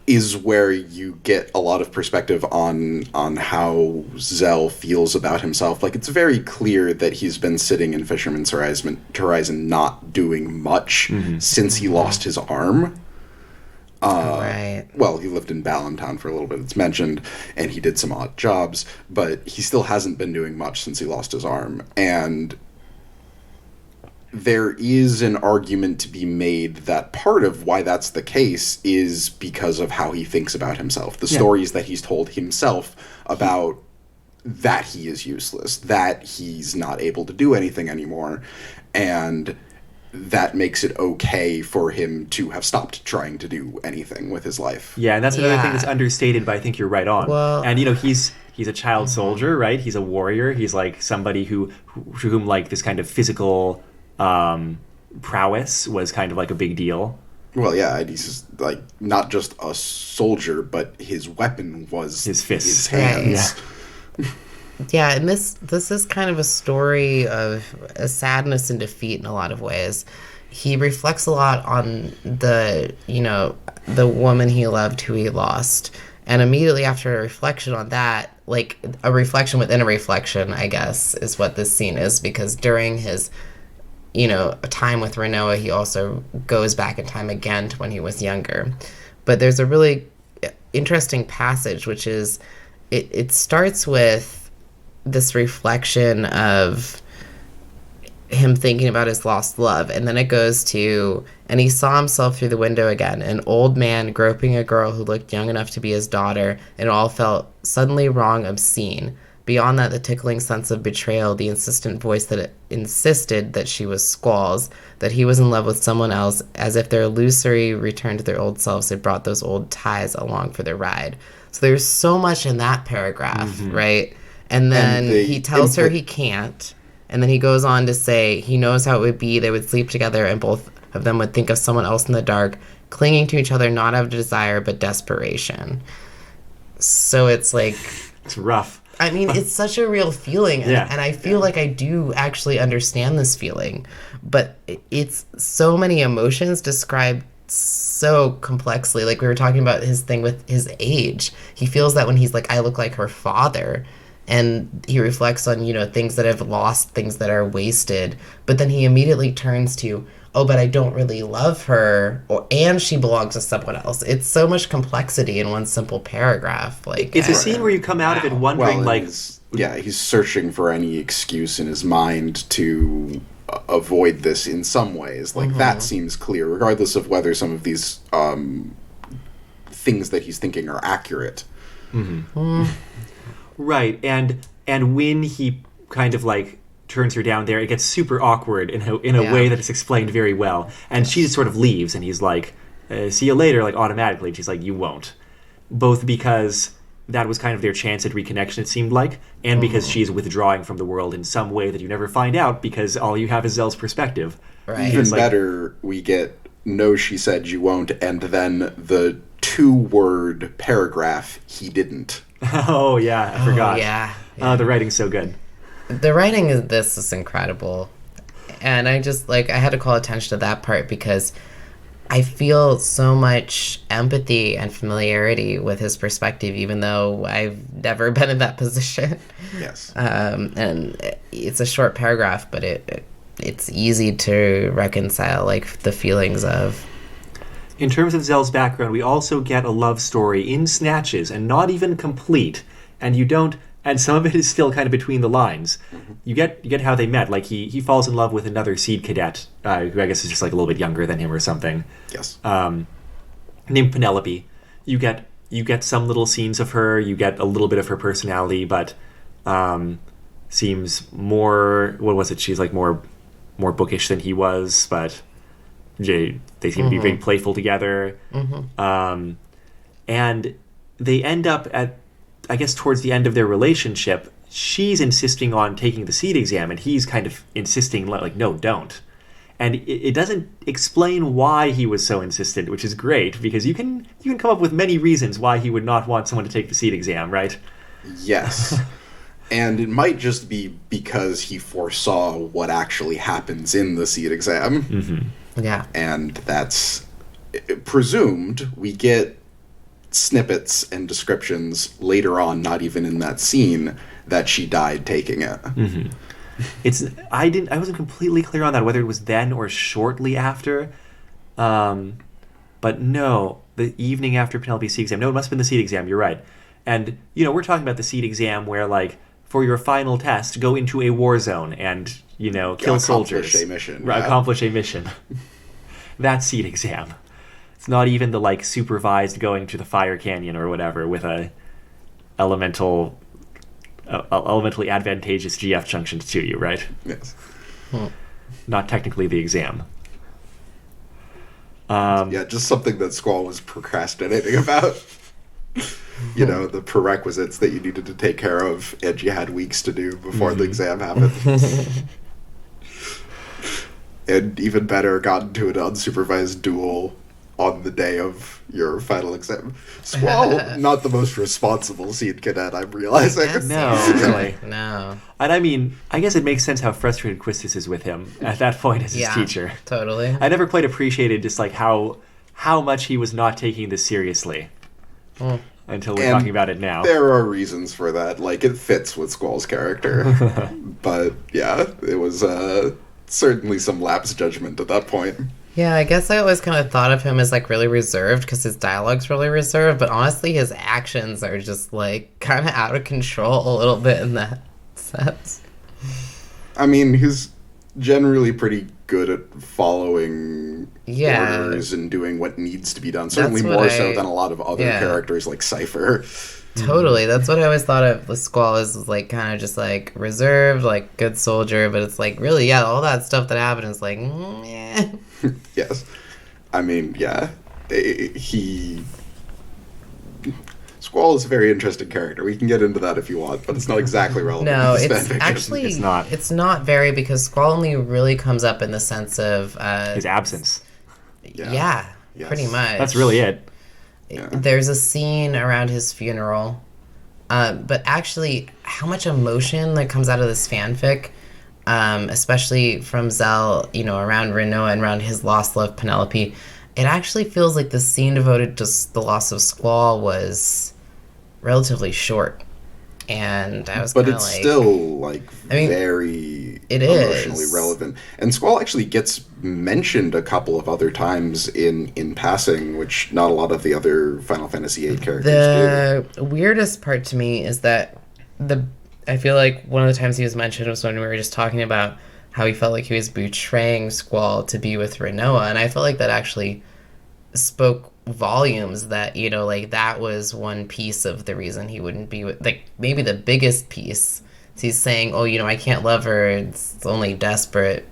C: is where you get a lot of perspective on how Zell feels about himself. Like, it's very clear that he's been sitting in Fisherman's Horizon not doing much since he lost his arm.
B: Right.
C: Well, he lived in Ballantown for a little bit, it's mentioned, and he did some odd jobs, but he still hasn't been doing much since he lost his arm. And there is an argument to be made that part of why that's the case is because of how he thinks about himself. The stories that he's told himself about that he is useless, that he's not able to do anything anymore, and that makes it okay for him to have stopped trying to do anything with his life.
A: Yeah, and that's another thing that's understated, but I think you're right on.
B: Well,
A: and, he's a child soldier, right? He's a warrior. He's, like, somebody whom, like, this kind of physical prowess was kind of, like, a big deal.
C: Well, yeah, he's just, like, not just a soldier, but his weapon was
A: his fists.
C: His hands.
B: Yeah, and this is kind of a story of a sadness and defeat in a lot of ways. He reflects a lot on the woman he loved who he lost. And immediately after a reflection on that, like a reflection within a reflection, I guess, is what this scene is, because during his time with Renoa, he also goes back in time again to when he was younger. But there's a really interesting passage, which is it starts with this reflection of him thinking about his lost love, and then it goes to, and he saw himself through the window again, an old man groping a girl who looked young enough to be his daughter, and it all felt suddenly wrong, obscene. Beyond that, the tickling sense of betrayal, the insistent voice that insisted that she was squalls, that he was in love with someone else, as if their illusory return to their old selves had brought those old ties along for their ride. So there's so much in that paragraph, right? And then he tells her he can't. And then he goes on to say he knows how it would be. They would sleep together and both of them would think of someone else in the dark, clinging to each other, not out of desire, but desperation. So it's like...
A: It's rough.
B: I mean, it's such a real feeling. And I feel like I do actually understand this feeling. But it's so many emotions described so complexly. Like we were talking about his thing with his age. He feels that when he's like, I look like her father. And he reflects on, things that have lost, things that are wasted. But then he immediately turns to, oh, but I don't really love her, and she belongs to someone else. It's so much complexity in one simple paragraph. Like
A: it's a scene where you come out of it wondering,
C: he's searching for any excuse in his mind to avoid this in some ways. Like that seems clear, regardless of whether some of these things that he's thinking are accurate.
A: Right, and when he kind of like turns her down there, it gets super awkward in a way that is explained very well. And she just sort of leaves, and he's like, see you later, like automatically. And she's like, you won't. Both because that was kind of their chance at reconnection, it seemed like, and because she's withdrawing from the world in some way that you never find out because all you have is Zell's perspective.
B: Right.
C: Even better, we get, no, she said you won't, and then the 2-word paragraph, he didn't.
A: Oh, yeah, I forgot.
B: Yeah.
A: The writing's so good.
B: The writing of this is incredible. And I just, I had to call attention to that part because I feel so much empathy and familiarity with his perspective, even though I've never been in that position.
C: Yes.
B: And it's a short paragraph, but it's easy to reconcile, the feelings of...
A: In terms of Zell's background, we also get a love story in snatches and not even complete. And some of it is still kind of between the lines. You get how they met. Like he falls in love with another seed cadet, who I guess is just like a little bit younger than him or something.
C: Yes.
A: Named Penelope. You get some little scenes of her. You get a little bit of her personality, but seems more. What was it? She's like more bookish than he was, but. They seem to be very playful together. And they end up at, I guess, towards the end of their relationship, she's insisting on taking the seed exam, and he's kind of insisting, like, no, don't. And it doesn't explain why he was so insistent, which is great, because you can come up with many reasons why he would not want someone to take the seed exam, right?
C: Yes. And it might just be because he foresaw what actually happens in the seed exam.
B: Yeah.
C: And that's presumed. We get snippets and descriptions later on, not even in that scene, that she died taking it.
A: I wasn't completely clear on that, whether it was then or shortly after. But no, the evening after Penelope's seed exam. No, it must have been the seed exam, you're right. And, we're talking about the seed exam where, for your final test, go into a war zone and, kill soldiers.
C: Accomplish a mission.
A: Right,
C: Yeah.
A: accomplish a mission. That seed exam. It's not even the supervised going to the fire canyon or whatever with a elementally advantageous GF junctions to you, right?
C: Yes.
A: Not technically the exam.
C: Yeah, just something that Squall was procrastinating about. The prerequisites that you needed to take care of and you had weeks to do before the exam happened. And even better, got into an unsupervised duel on the day of your final exam. Squall, not the most responsible seed cadet, I'm realizing.
A: No, really.
B: No.
A: And I guess it makes sense how frustrated Quistis is with him at that point as his teacher.
B: Totally.
A: I never quite appreciated just how much he was not taking this seriously. Until we're talking about it now.
C: There are reasons for that. It fits with Squall's character. But, yeah, it was certainly some lapse judgment at that point.
B: Yeah, I guess I always kind of thought of him as really reserved because his dialogue's really reserved, but honestly his actions are just kind of out of control a little bit in that sense.
C: I mean, he's generally pretty good at following orders and doing what needs to be done. Certainly more so than a lot of other characters like Cypher.
B: Totally. That's what I always thought of with Squall is kind of just reserved, good soldier, but it's really, all that stuff that happened is yeah.
C: Yes. I mean, yeah. Squall is a very interesting character. We can get into that if you want, but it's not exactly relevant.
B: No,
C: to this
B: it's
C: fanfiction.
B: actually
A: It's not.
B: It's not very because Squall only really comes up in the sense of
A: his absence.
B: Yeah,
C: Yes.
B: pretty much.
A: That's really it.
C: Yeah.
B: There's a scene around his funeral, but actually, how much emotion that comes out of this fanfic, especially from Zell, around Renoa and around his lost love Penelope, it actually feels like the scene devoted to the loss of Squall was relatively short, and I was
C: but
B: kinda
C: it's still very
B: it
C: emotionally
B: is
C: relevant. And Squall actually gets mentioned a couple of other times in passing, which not a lot of the other Final Fantasy VIII characters
B: the weirdest part to me is that I feel like one of the times he was mentioned was when we were just talking about how he felt like he was betraying Squall to be with Renoa, and I felt like that actually spoke volumes that that was one piece of the reason he wouldn't be with, maybe the biggest piece. He's saying, I can't love her, it's only desperate,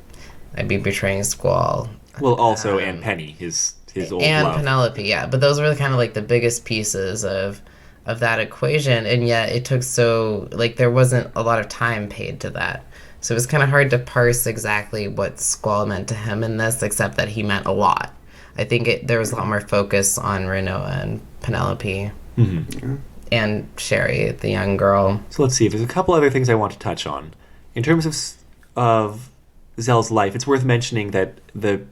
B: I'd be betraying Squall.
A: Well, also and Penny, his old
B: and
A: love.
B: Penelope, yeah, but those were kind of the biggest pieces of that equation, and yet it took there wasn't a lot of time paid to that. So it was kind of hard to parse exactly what Squall meant to him in this, except that he meant a lot. I think there was a lot more focus on Renoa and Penelope and Sherry, the young girl.
A: So let's see. There's a couple other things I want to touch on. In terms of Zell's life, it's worth mentioning that the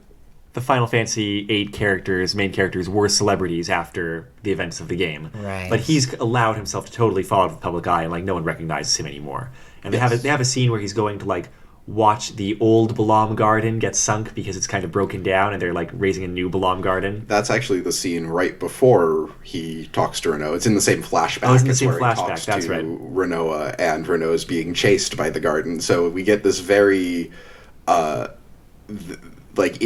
A: Final Fantasy VIII main characters, were celebrities after the events of the game.
B: Right.
A: But he's allowed himself to totally fall out of the public eye, and no one recognizes him anymore. And they have a scene where he's going to watch the old Balam garden get sunk because it's kind of broken down, and they're raising a new Balam garden.
C: That's actually the scene right before he talks to Renoa. It's in the same flashback.
A: Oh, it's in the same
C: where
A: flashback.
C: He talks
A: That's
C: to
A: right.
C: Renoa, and Renoa's being chased by the garden. So we get this very, it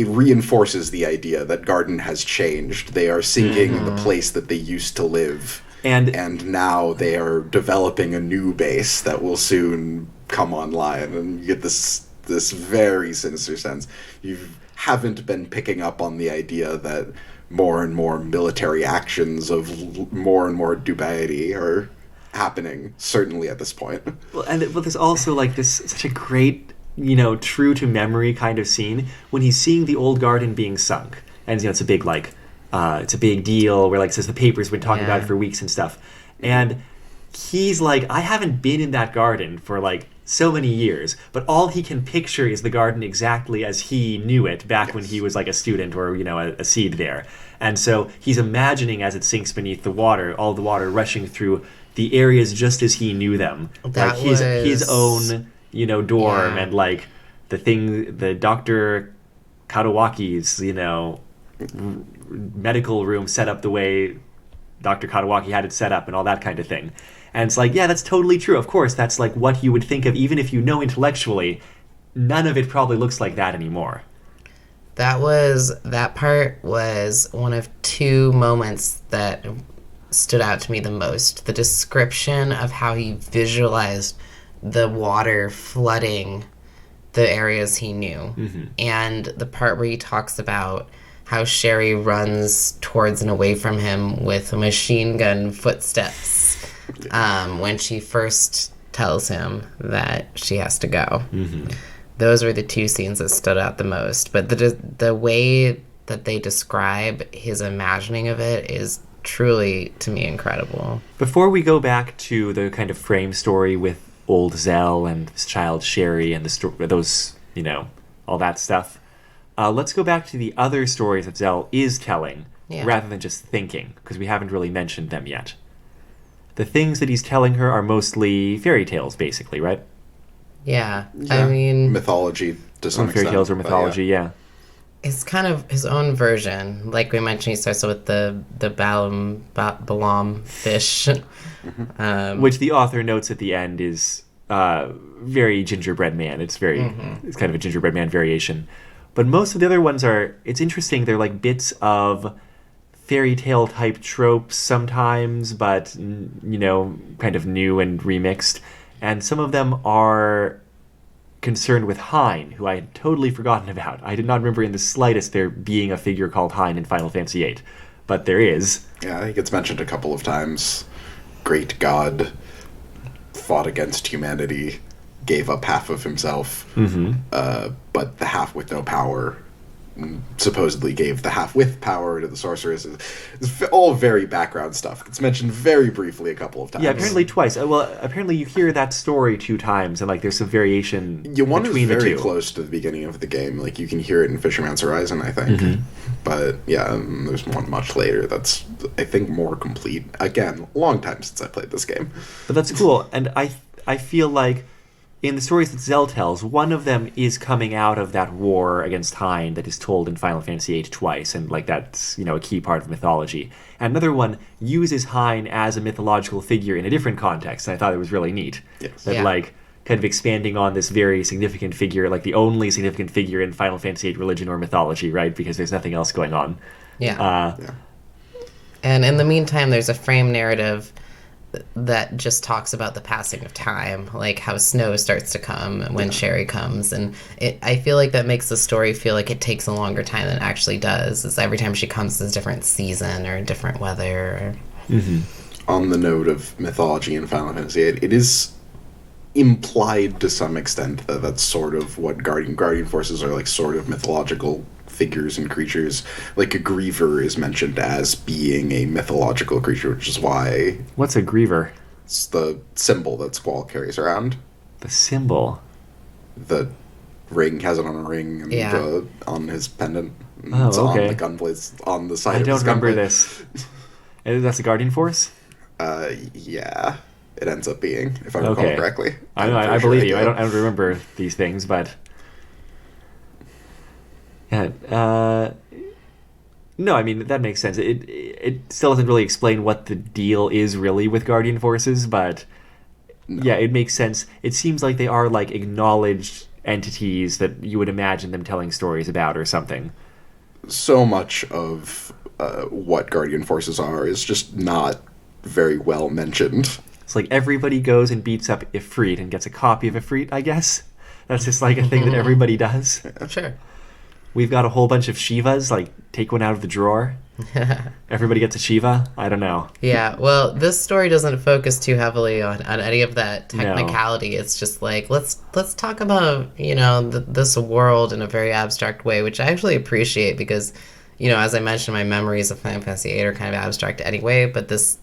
C: reinforces the idea that Garden has changed. They are sinking the place that they used to live. And now they are developing a new base that will soon come online, and you get this very sinister sense. You haven't been picking up on the idea that more and more military actions of more and more dubiety are happening, certainly at this point.
A: Well, but there's also this such a great, true to memory kind of scene when he's seeing the old garden being sunk, and it's a big it's a big deal where says the paper's been talking about it for weeks and stuff, and he's I haven't been in that garden for so many years, but all he can picture is the garden exactly as he knew it back when he was a student or a seed there. And so he's imagining as it sinks beneath the water, all the water rushing through the areas just as he knew them. His own dorm and the Dr. Katawaki's medical room set up the way Dr. Katawaki had it set up and all that kind of thing. And it's that's totally true. Of course, that's what you would think of even if you know intellectually none of it probably looks like that anymore.
B: That part was one of two moments that stood out to me the most. The description of how he visualized the water flooding the areas he knew. And the part where he talks about how Sherry runs towards and away from him with machine gun footsteps when she first tells him that she has to go. Those were the two scenes that stood out the most. But the way that they describe his imagining of it is truly, to me, incredible.
A: Before we go back to the kind of frame story with old Zell and his child Sherry and those, all that stuff, let's go back to the other stories that Zell is telling, rather than just thinking, because we haven't really mentioned them yet. The things that he's telling her are mostly fairy tales, basically, right?
B: Yeah. I mean,
C: mythology to some
A: fairy
C: extent.
A: tales or mythology, yeah.
B: It's kind of his own version. Like we mentioned, he starts with the Balam fish.
A: Which the author notes at the end is very gingerbread man. It's very it's kind of a gingerbread man variation. But most of the other ones it's interesting. They're like bits of fairy tale type tropes sometimes, but, kind of new and remixed. And some of them are concerned with Hein, who I had totally forgotten about. I did not remember in the slightest there being a figure called Hein in Final Fantasy VIII. But there is.
C: Yeah, I think it's mentioned a couple of times. Great God fought against humanity, gave up half of himself, but the half with no power supposedly gave the half with power to the sorceress. It's all very background stuff. It's mentioned very briefly a couple of times.
A: Yeah, apparently twice. Well, apparently you hear that story 2 times, and there's some variation
C: One is
A: between the
C: very
A: two.
C: close to the beginning of the game. You can hear it in Fisherman's Horizon, I think. But yeah, there's one much later that's, I think, more complete. Again, long time since I played this game.
A: But that's cool, and I feel like in the stories that Zell tells, one of them is coming out of that war against Hein that is told in Final Fantasy VIII twice, and that's a key part of mythology. And another one uses Hein as a mythological figure in a different context, and I thought it was really neat.
C: Yes.
A: That kind of expanding on this very significant figure, the only significant figure in Final Fantasy VIII religion or mythology, right? Because there's nothing else going on.
B: Yeah. And in the meantime, there's a frame narrative that just talks about the passing of time, like how snow starts to come when Sherry comes, and I feel like that makes the story feel like it takes a longer time than it actually does. It's every time she comes, it's a different season or different weather.
C: On the note of mythology in Final Fantasy VIII, it is implied to some extent that that's sort of what guardian forces are, sort of mythological figures and creatures. A griever is mentioned as being a mythological creature, which is why...
A: What's a griever?
C: It's the symbol that Squall carries around.
A: The symbol?
C: The ring has it on a ring and on his pendant.
A: Oh,
C: it's
A: okay.
C: on the gunblade, on the side
A: I
C: of his
A: don't remember
C: gunblade.
A: this. That's a Guardian Force?
C: Yeah. It ends up being, if I recall correctly.
A: I believe you. I don't remember these things, but... Yeah, no, I mean, that makes sense. It still doesn't really explain what the deal is really with Guardian Forces, but yeah, it makes sense. It seems like they are acknowledged entities that you would imagine them telling stories about or something.
C: So much of what Guardian Forces are is just not very well mentioned.
A: It's everybody goes and beats up Ifrit and gets a copy of Ifrit, I guess. That's just a thing that everybody does.
B: Sure.
A: We've got a whole bunch of Shivas, take one out of the drawer. Everybody gets a Shiva? I don't know.
B: Yeah, well, this story doesn't focus too heavily on any of that technicality. No. It's just let's talk about, this world in a very abstract way, which I actually appreciate because, as I mentioned, my memories of Final Fantasy VIII are kind of abstract anyway, but this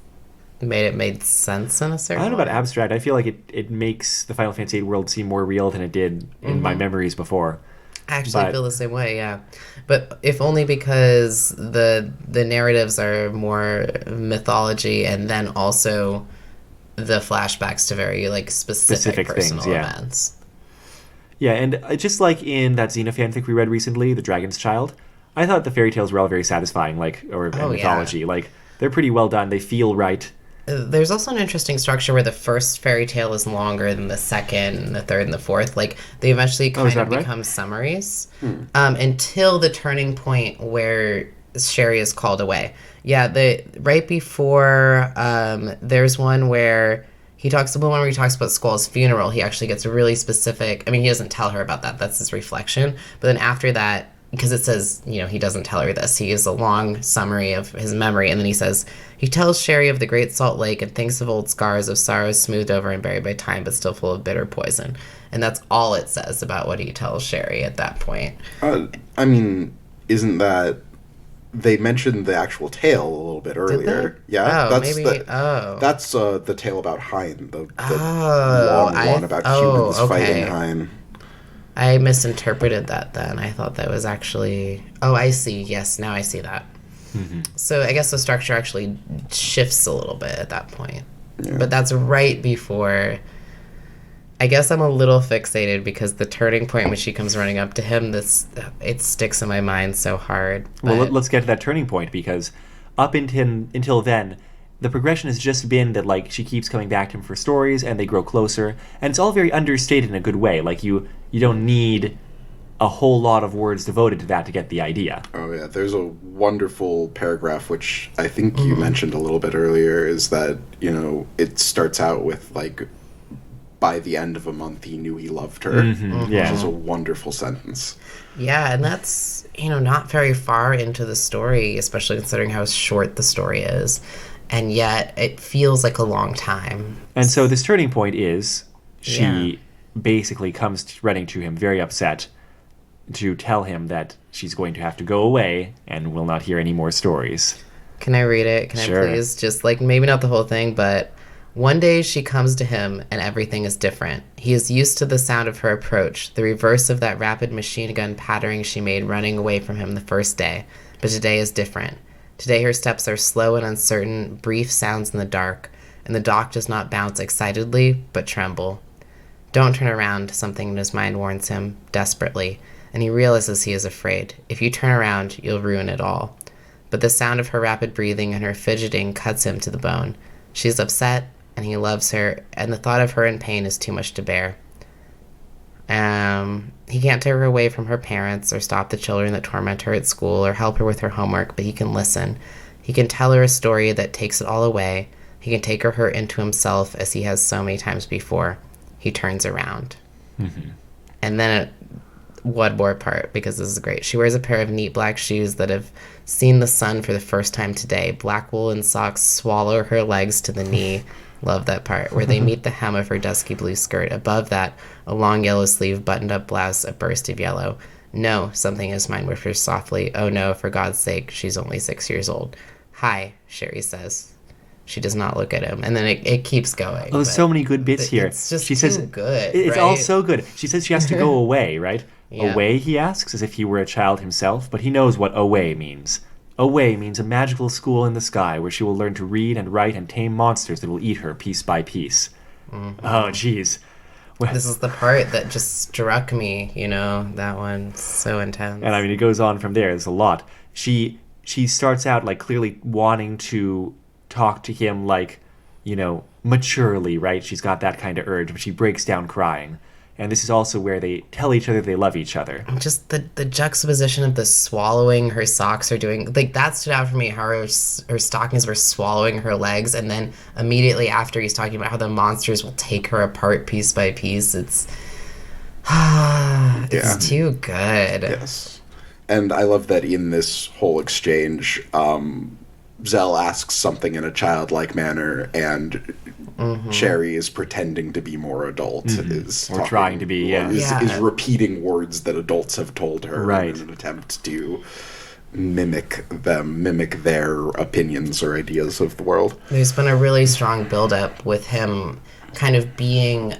B: made sense in a certain way.
A: I don't know about abstract. I feel like it makes the Final Fantasy VIII world seem more real than it did in my memories before.
B: I actually feel the same way, yeah. But if only because the narratives are more mythology and then also the flashbacks to very specific personal
A: things,
B: events.
A: Yeah, and just like in that Xena fanfic we read recently, The Dragon's Child, I thought the fairy tales were all very satisfying, mythology. They're pretty well done. They feel right.
B: There's also an interesting structure where the first fairy tale is longer than the second and the third and the fourth. Like, they eventually
A: is
B: kind of
A: that right?
B: become summaries until the turning point where Sherry is called away. Yeah, right before there's one where he talks about Squall's funeral. He actually gets really specific. I mean, he doesn't tell her about that. That's his reflection. But then after that, because it says, he doesn't tell her this. He gives a long summary of his memory, and then he says, he tells Sherry of the Great Salt Lake and thinks of old scars of sorrows smoothed over and buried by time, but still full of bitter poison. And that's all it says about what he tells Sherry at that point.
C: I mean, isn't that... They mentioned the actual tale a little bit earlier. Yeah,
B: Oh,
C: that's
B: maybe.
C: that's the tale about Hein, the
B: Oh,
C: long one about humans fighting Hein.
B: I misinterpreted that then. I thought that was actually... Oh, I see. Yes, now I see that.
A: Mm-hmm.
B: So I guess the structure actually shifts a little bit at that point.
C: Yeah.
B: But that's right before... I guess I'm a little fixated because the turning point when she comes running up to him, it sticks in my mind so hard.
A: Well,
B: But-
A: let's get to that turning point, because up until then, the progression has just been that, like, she keeps coming back to him for stories, and they grow closer, and it's all very understated in a good way. Like, you don't need a whole lot of words devoted to that to get the idea.
C: Oh yeah, there's a wonderful paragraph which I think you mentioned a little bit earlier, is that, it starts out with, like, by the end of a month he knew he loved her.
A: Yeah.
C: Which is a wonderful sentence.
B: Yeah, and that's, not very far into the story, especially considering how short the story is. And yet it feels like a long time.
A: And so this turning point is she
B: Yeah.
A: basically comes running to him very upset to tell him that she's going to have to go away and will not hear any more stories.
B: Can I read it? Can
A: Sure.
B: I please? Just like maybe not the whole thing, but one day she comes to him and everything is different. He is used to the sound of her approach, the reverse of that rapid machine gun pattering she made running away from him the first day. But today is different. Today her steps are slow and uncertain, brief sounds in the dark, and the dock does not bounce excitedly, but tremble. Don't turn around, something in his mind warns him, desperately, and he realizes he is afraid. If you turn around, you'll ruin it all. But the sound of her rapid breathing and her fidgeting cuts him to the bone. She's upset, and he loves her, and the thought of her in pain is too much to bear. He can't tear her away from her parents, or stop the children that torment her at school, or help her with her homework, but he can listen. He can tell her a story that takes it all away. He can take her into himself, as he has so many times before. He turns around. And then one more part, because this is great. She wears a pair of neat black shoes that have seen the sun for the first time today. Black woolen socks swallow her legs to the knee. Love that part, where they meet the hem of her dusky blue skirt. Above that, a long yellow sleeve buttoned-up blouse, a burst of yellow. No, something in his mind whispers softly. Oh no, for God's sake, she's only 6 years old. Hi, Sherry says. She does not look at him, and then it keeps going.
A: Oh, there's so many good bits here.
B: It's just
A: she
B: too
A: says,
B: good,
A: It's all
B: right?
A: so good. She says she has to go away, right?
B: Yeah.
A: Away, he asks, as if he were a child himself, but he knows what away means. Away means a magical school in the sky where she will learn to read and write and tame monsters that will eat her piece by piece. Oh, jeez.
B: This is the part that just struck me, that one. So intense.
A: And I mean, it goes on from there. There's a lot. She starts out, like, clearly wanting to talk to him, like, maturely, right? She's got that kind of urge, but she breaks down crying. And this is also where they tell each other they love each other.
B: Just the juxtaposition of the swallowing her socks are doing, like, that stood out for me, how her stockings were swallowing her legs, and then immediately after he's talking about how the monsters will take her apart piece by piece. It's too good.
C: Yes. And I love that in this whole exchange, Zell asks something in a childlike manner, and Sherry is pretending to be more adult. Is
A: Or trying to be, yeah.
C: Is repeating words that adults have told her
A: Right.
C: in an attempt to mimic their opinions or ideas of the world.
B: There's been a really strong buildup with him kind of being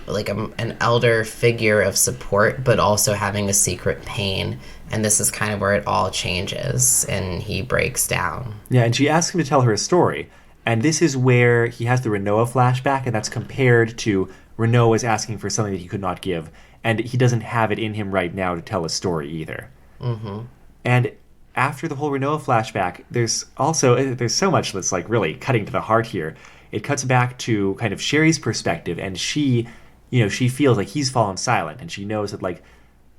B: like an elder figure of support, but also having a secret pain. And this is kind of where it all changes, and he breaks down.
A: Yeah, and she asks him to tell her a story. And this is where he has the Renoa flashback, and that's compared to Renoa is asking for something that he could not give. And he doesn't have it in him right now to tell a story either. And after the whole Renoa flashback, there's so much that's like really cutting to the heart here. It cuts back to kind of Sherry's perspective, and she feels like he's fallen silent, and she knows that like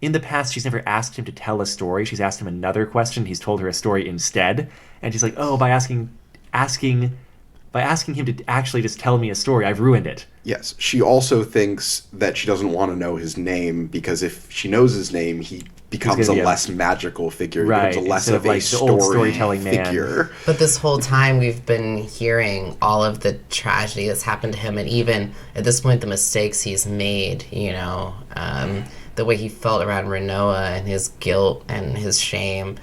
A: in the past she's never asked him to tell a story. She's asked him another question. He's told her a story instead, and she's like, oh, by asking him to actually just tell me a story, I've ruined it.
C: Yes, she also thinks that she doesn't want to know his name because if she knows his name, he becomes a less magical figure. He
A: Right,
C: becomes a less
A: instead
C: of
A: of, like,
C: a
A: the old storytelling man.
C: figure.
B: But this whole time we've been hearing all of the tragedy that's happened to him, and even at this point the mistakes he's made, the way he felt around Renoa and his guilt and his shame.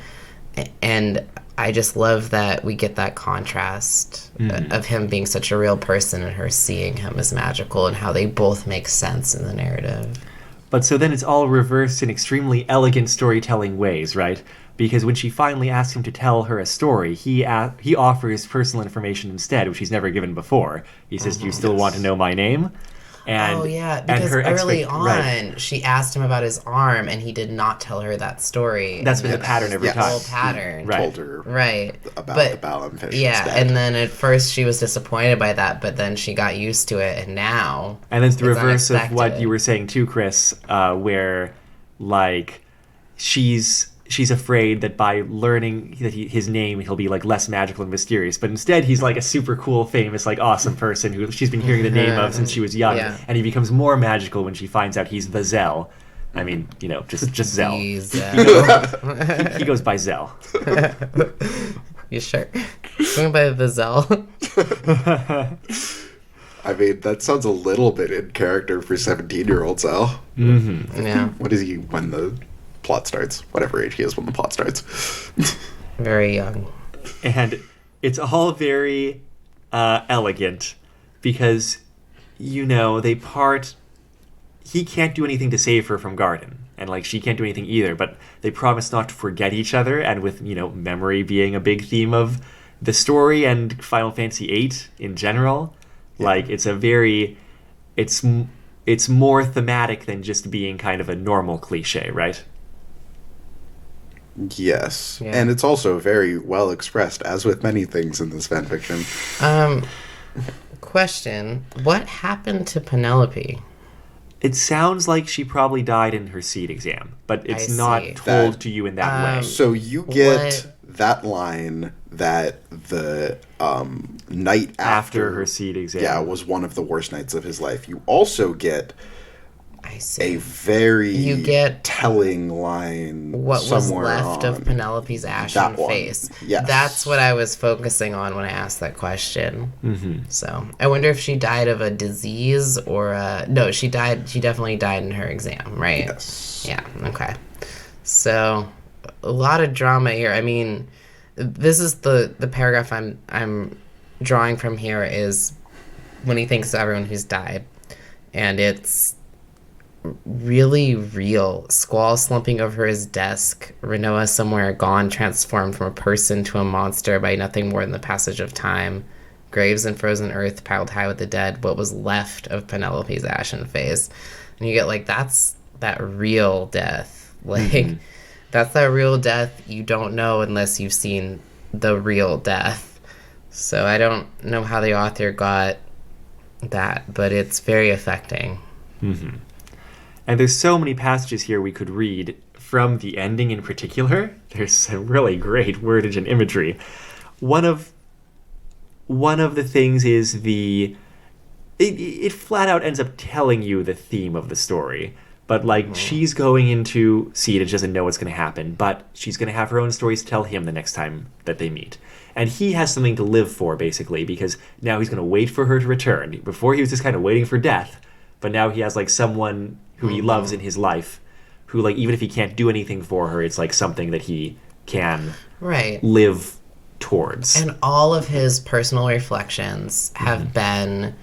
B: And I just love that we get that contrast of him being such a real person and her seeing him as magical, and how they both make sense in the narrative.
A: But so then it's all reversed in extremely elegant storytelling ways, right? Because when she finally asks him to tell her a story, he offers personal information instead, which he's never given before. He says, do you still want to know my name? And,
B: oh, yeah, because early on, she asked him about his arm, and he did not tell her that story.
A: That's been the pattern every
C: Yes.
A: time.
B: The whole pattern.
A: Right.
C: Told her
B: Right.
C: about
B: But-
C: the Balamfish.
B: Yeah,
C: instead.
B: and then at first she was disappointed by that, but then she got used to it, and now
A: And then it's the reverse of what
B: unexpected.
A: you were saying too, Chris, where like she's afraid that by learning that his name, he'll be like less magical and mysterious. But instead, he's like a super cool, famous, like awesome person who she's been hearing the name of since she was young,
B: Yeah.
A: and he becomes more magical when she finds out he's the Zell. I mean, just Zell. He goes by Zell.
B: You sure? Going by the Zell.
C: I mean, that sounds a little bit in character for 17-year-old Zell.
B: Yeah,
C: What is he when the plot starts? Whatever age he is when the plot starts.
B: very young.
A: And it's all very elegant because, they part. He can't do anything to save her from Garden, and like she can't do anything either. But they promise not to forget each other, and with memory being a big theme of the story and Final Fantasy VIII in general, like it's more thematic than just being kind of a normal cliche, right?
C: Yes.
B: Yeah.
C: And it's also very well expressed, as with many things in this fanfiction.
B: Question: what happened to Penelope?
A: It sounds like she probably died in her seed exam, but it's not
B: see.
A: told
C: That-
A: to you in that way.
C: So you get
B: What?
C: that line that the night
A: After her seed exam.
C: Yeah, was one of the worst nights of his life. You also get
B: I
C: a
B: see.
C: very
B: You get
C: telling line
B: What was
C: somewhere
B: left
C: on
B: of Penelope's ashen
C: that one.
B: face.
C: Yes.
B: That's what I was focusing on when I asked that question. Mm-hmm. So I wonder if she died of a disease or no, she died. She definitely died in her exam, right?
C: Yes.
B: Yeah. Okay. So a lot of drama here. I mean, this is the paragraph I'm drawing from here is when he thinks of everyone who's died, and it's really real. Squall slumping over his desk. Renoa somewhere gone, transformed from a person to a monster by nothing more than the passage of time. Graves in frozen earth piled high with the dead. What was left of Penelope's ashen face. And you get like, that's that real death. Like, that's that real death you don't know unless you've seen the real death. So I don't know how the author got that, but it's very affecting.
A: And there's so many passages here we could read from the ending in particular. There's some really great wordage and imagery. One of the things is it flat out ends up telling you the theme of the story. But like she's going into Seed and she doesn't know what's going to happen, but she's going to have her own stories to tell him the next time that they meet. And he has something to live for, basically, because now he's going to wait for her to return. Before he was just kind of waiting for death, but now he has like someone who he loves in his life, who like even if he can't do anything for her, it's like something that he can
B: Right.
A: live towards.
B: And all of his personal reflections have been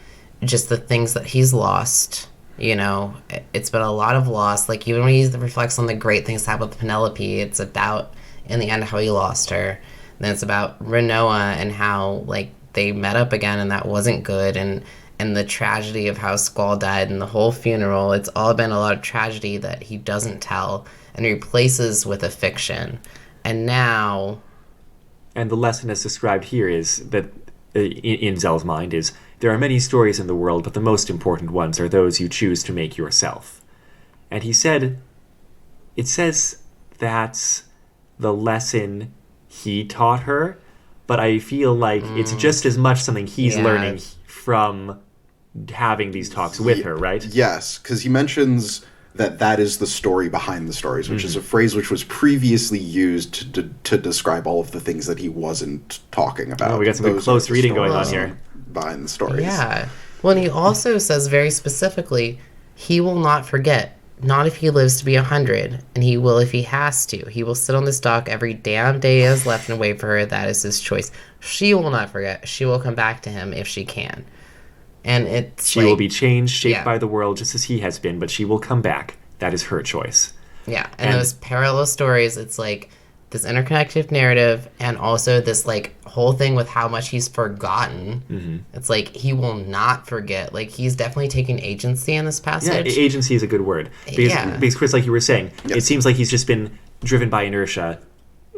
B: just the things that he's lost. It's been a lot of loss. Like, even when he reflects on the great things that happened with Penelope, it's about, in the end, how he lost her. And then it's about Renoa and how, like, they met up again and that wasn't good. And the tragedy of how Squall died and the whole funeral. It's all been a lot of tragedy that he doesn't tell and replaces with a fiction. And now...
A: And the lesson as described here is that, in Zell's mind, is there are many stories in the world, but the most important ones are those you choose to make yourself. And he said, it says that's the lesson he taught her, but I feel like it's just as much something he's learning from having these talks with her, right?
C: Yes, because he mentions that is the story behind the stories, which is a phrase which was previously used to describe all of the things that he wasn't talking about.
A: Oh, we got some good close reading going on here.
C: Behind the stories.
B: Yeah. Well, and he also says very specifically, he will not forget, not if he lives to be 100, and he will if he has to. He will sit on this dock every damn day he has left and wait for her. That is his choice. She will not forget. She will come back to him if she can. And
A: she will be changed, shaped by the world just as he has been, but she will come back. That is her choice.
B: Yeah, and those parallel stories, it's like this interconnected narrative and also this like whole thing with how much he's forgotten. It's like he will not forget. Like he's definitely taking agency in this passage.
A: Yeah, agency is a good word. Because Chris, like you were saying, it seems like he's just been driven by inertia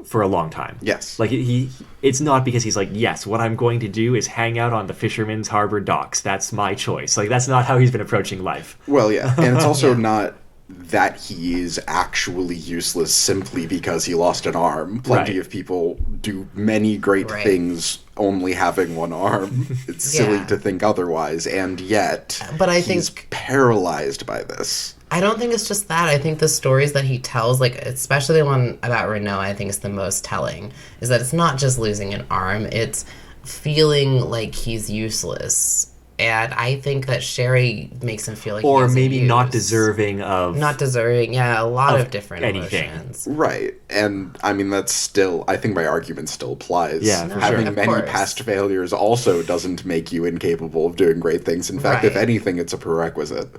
A: for a long time.
C: Yes.
A: Like it's not because he's like, yes, what I'm going to do is hang out on the Fisherman's Harbor docks. That's my choice. Like that's not how he's been approaching life.
C: Well, yeah. And it's also not that he is actually useless simply because he lost an arm. Plenty of people do many great things only having one arm. It's silly to think otherwise, and yet
B: but I
C: he's
B: think
C: paralyzed by this.
B: I don't think it's just that. I think the stories that he tells, like especially the one about Renault, I think is the most telling. Is that it's not just losing an arm; it's feeling like he's useless. And I think that Sherry makes him feel like
A: or maybe not deserving of...
B: Not deserving, a lot of different emotions.
C: Right. And, I mean, that's still... I think my argument still applies.
A: Yeah, for
C: Having
A: sure.
C: many past failures also doesn't make you incapable of doing great things. In fact, if anything, it's a prerequisite.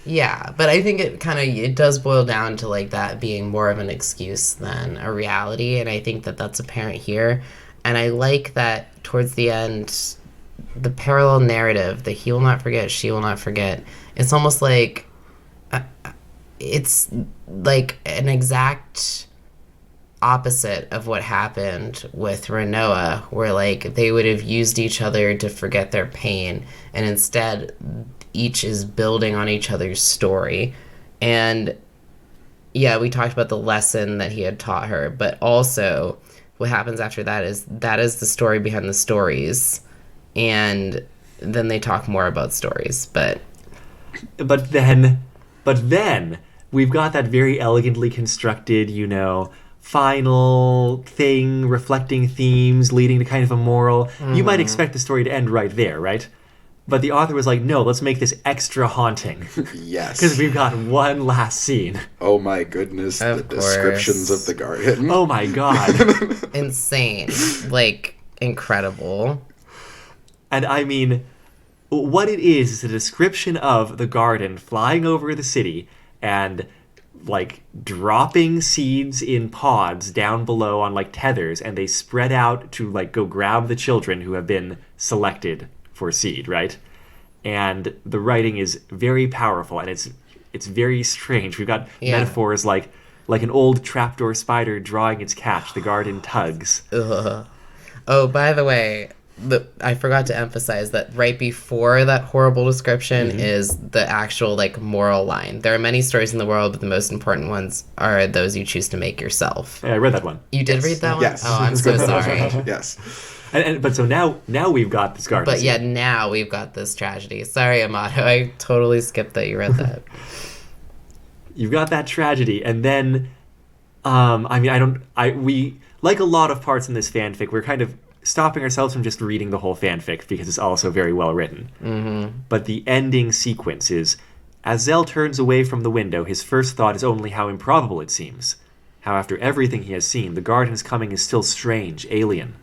B: Yeah, but I think it does boil down to, like, that being more of an excuse than a reality. And I think that that's apparent here. And I like that towards the end... the parallel narrative that he will not forget, she will not forget. It's almost like it's like an exact opposite of what happened with Renoa, where like they would have used each other to forget their pain, and instead each is building on each other's story. And yeah, we talked about the lesson that he had taught her, but also what happens after that is the story behind the stories. And then they talk more about stories, but
A: then we've got that very elegantly constructed, final thing, reflecting themes, leading to kind of a moral. You might expect the story to end right there, right? But the author was like, no, let's make this extra haunting.
C: Yes.
A: Because we've got one last scene.
C: Oh my goodness, the descriptions of the garden.
A: Oh my god.
B: Insane. Like, incredible.
A: And I mean, what it is a description of the garden flying over the city and, like, dropping seeds in pods down below on, like, tethers, and they spread out to, like, go grab the children who have been selected for seed, right? And the writing is very powerful, and it's very strange. We've got metaphors like an old trapdoor spider drawing its catch. The garden tugs.
B: Ugh. Oh, by the way... I forgot to emphasize that right before that horrible description is the actual, like, moral line. There are many stories in the world, but the most important ones are those you choose to make yourself.
A: Yeah, I read that one.
B: You did read that one?
C: Yes.
B: Oh, I'm so sorry.
C: Yes.
A: But so now we've got this garden.
B: But yeah, now we've got this tragedy. Sorry, Amato. I totally skipped that you read that.
A: You've got that tragedy, and then, we, like a lot of parts in this fanfic, we're kind of stopping ourselves from just reading the whole fanfic because it's also very well written. But the ending sequence is, as Zell turns away from the window, his first thought is only how improbable it seems. How after everything he has seen, the garden's coming is still strange, alien.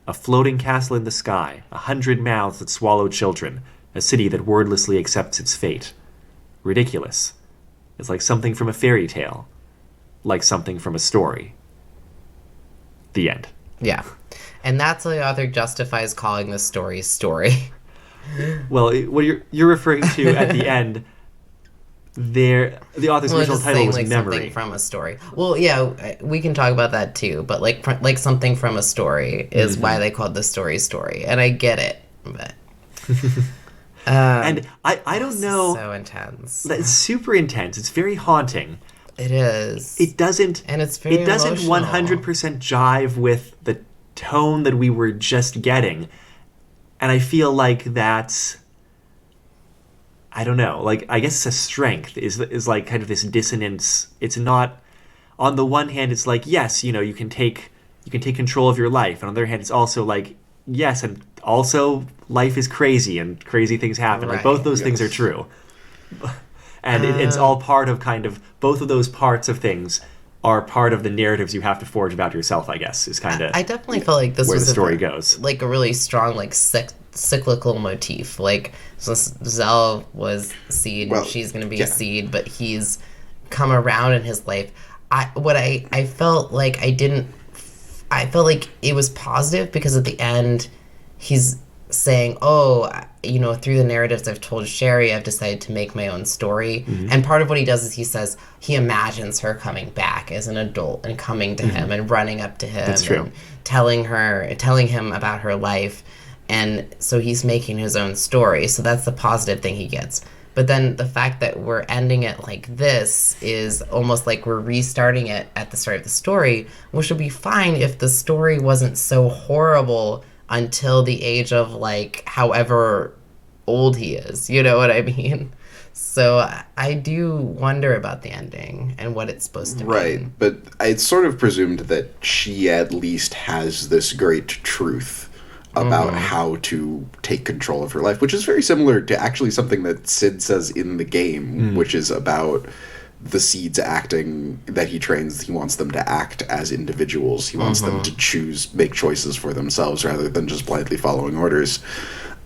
A: A floating castle in the sky, 100 mouths that swallow children, a city that wordlessly accepts its fate. Ridiculous. It's like something from a fairy tale. Like something from a story. The end.
B: Yeah. And that's how the author justifies calling this story.
A: Well, what you're referring to at the end, the author's
B: Well,
A: original
B: just
A: title
B: saying,
A: was
B: like,
A: Memory.
B: something from a story. Well, yeah, we can talk about that too. But like something from a story is why they called the story, and I get it. But
A: And I don't know.
B: so intense.
A: It's super intense. It's very haunting.
B: It is.
A: It doesn't.
B: And it's very
A: It doesn't
B: emotional.
A: 100% jive with the tone that we were just getting, and I feel like that's. I don't know. Like, I guess it's a strength is like kind of this dissonance. It's not. On the one hand, it's like, yes, you can take control of your life, and on the other hand, it's also like, yes, and also life is crazy and crazy things happen. Like, both those things are true, and it's all part of kind of both of those parts of things are part of the narratives you have to forge about yourself. I guess is kind of.
B: I definitely felt like this
A: where
B: was
A: the story goes.
B: Like a really strong like cyclical motif. Like, so Zell was seed,
C: Well,
B: she's going to be
C: yeah.
B: a seed, but he's come around in his life. I felt like I felt like it was positive because at the end he's saying, oh, through the narratives I've told Sherry, I've decided to make my own story. And part of what he does is he says he imagines her coming back as an adult and coming to him and running up to him.
A: That's true.
B: And telling him about her life. And so he's making his own story. So that's the positive thing he gets. But then the fact that we're ending it like this is almost like we're restarting it at the start of the story, which would be fine if the story wasn't so horrible until the age of, like, however old he is. You know what I mean? So I do wonder about the ending and what it's supposed to be.
C: Right, but I sort of presumed that she at least has this great truth about how to take control of her life, which is very similar to actually something that Sid says in the game, which is about the seeds acting that he trains. He wants them to act as individuals. He wants them to make choices for themselves rather than just blindly following orders.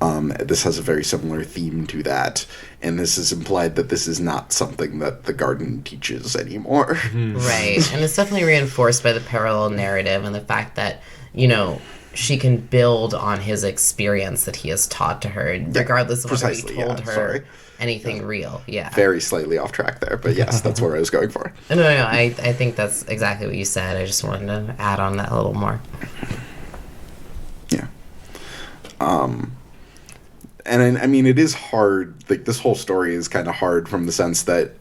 C: This has a very similar theme to that, and this is implied that this is not something that the garden teaches anymore.
B: Right, and it's definitely reinforced by the parallel narrative and the fact that, she can build on his experience that he has taught to her, regardless of whether he told her anything real. Yeah.
C: Very slightly off track there, but yes, that's where I was going for.
B: No, I think that's exactly what you said. I just wanted to add on that a little more.
C: Yeah. And I mean, it is hard. Like, this whole story is kind of hard from the sense that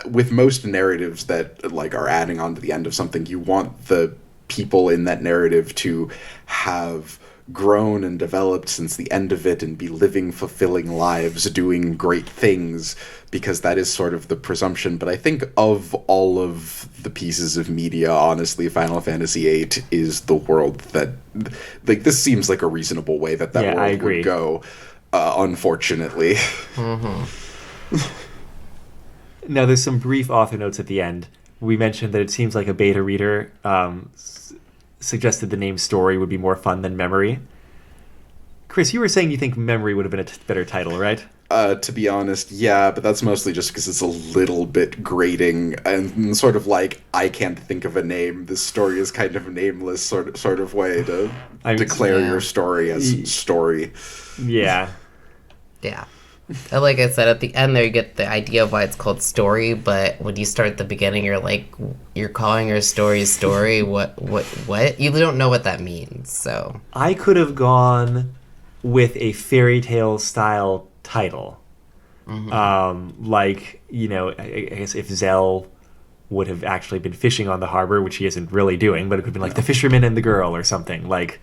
C: with most narratives that, like, are adding on to the end of something, you want the people in that narrative to have grown and developed since the end of it and be living fulfilling lives doing great things, because that is sort of the presumption. But I think of all of the pieces of media, honestly, Final Fantasy VIII is the world that, like, this seems like a reasonable way that world would go, unfortunately.
A: Now, there's some brief author notes at the end. We mentioned that it seems like a beta reader suggested the name Story would be more fun than Memory. Chris, you were saying you think Memory would have been a better title, right?
C: To be honest, yeah, but that's mostly just because it's a little bit grating and sort of like, I can't think of a name. This story is kind of a nameless sort of way to declare your story as story.
A: Yeah.
B: Yeah. And like I said, at the end there you get the idea of why it's called Story, but when you start at the beginning, you're like, you're calling your story Story? What? You don't know what that means, so.
A: I could have gone with a fairy tale style title. Like, I guess if Zell would have actually been fishing on the harbor, which he isn't really doing, but it could have been like The Fisherman and the Girl or something, like...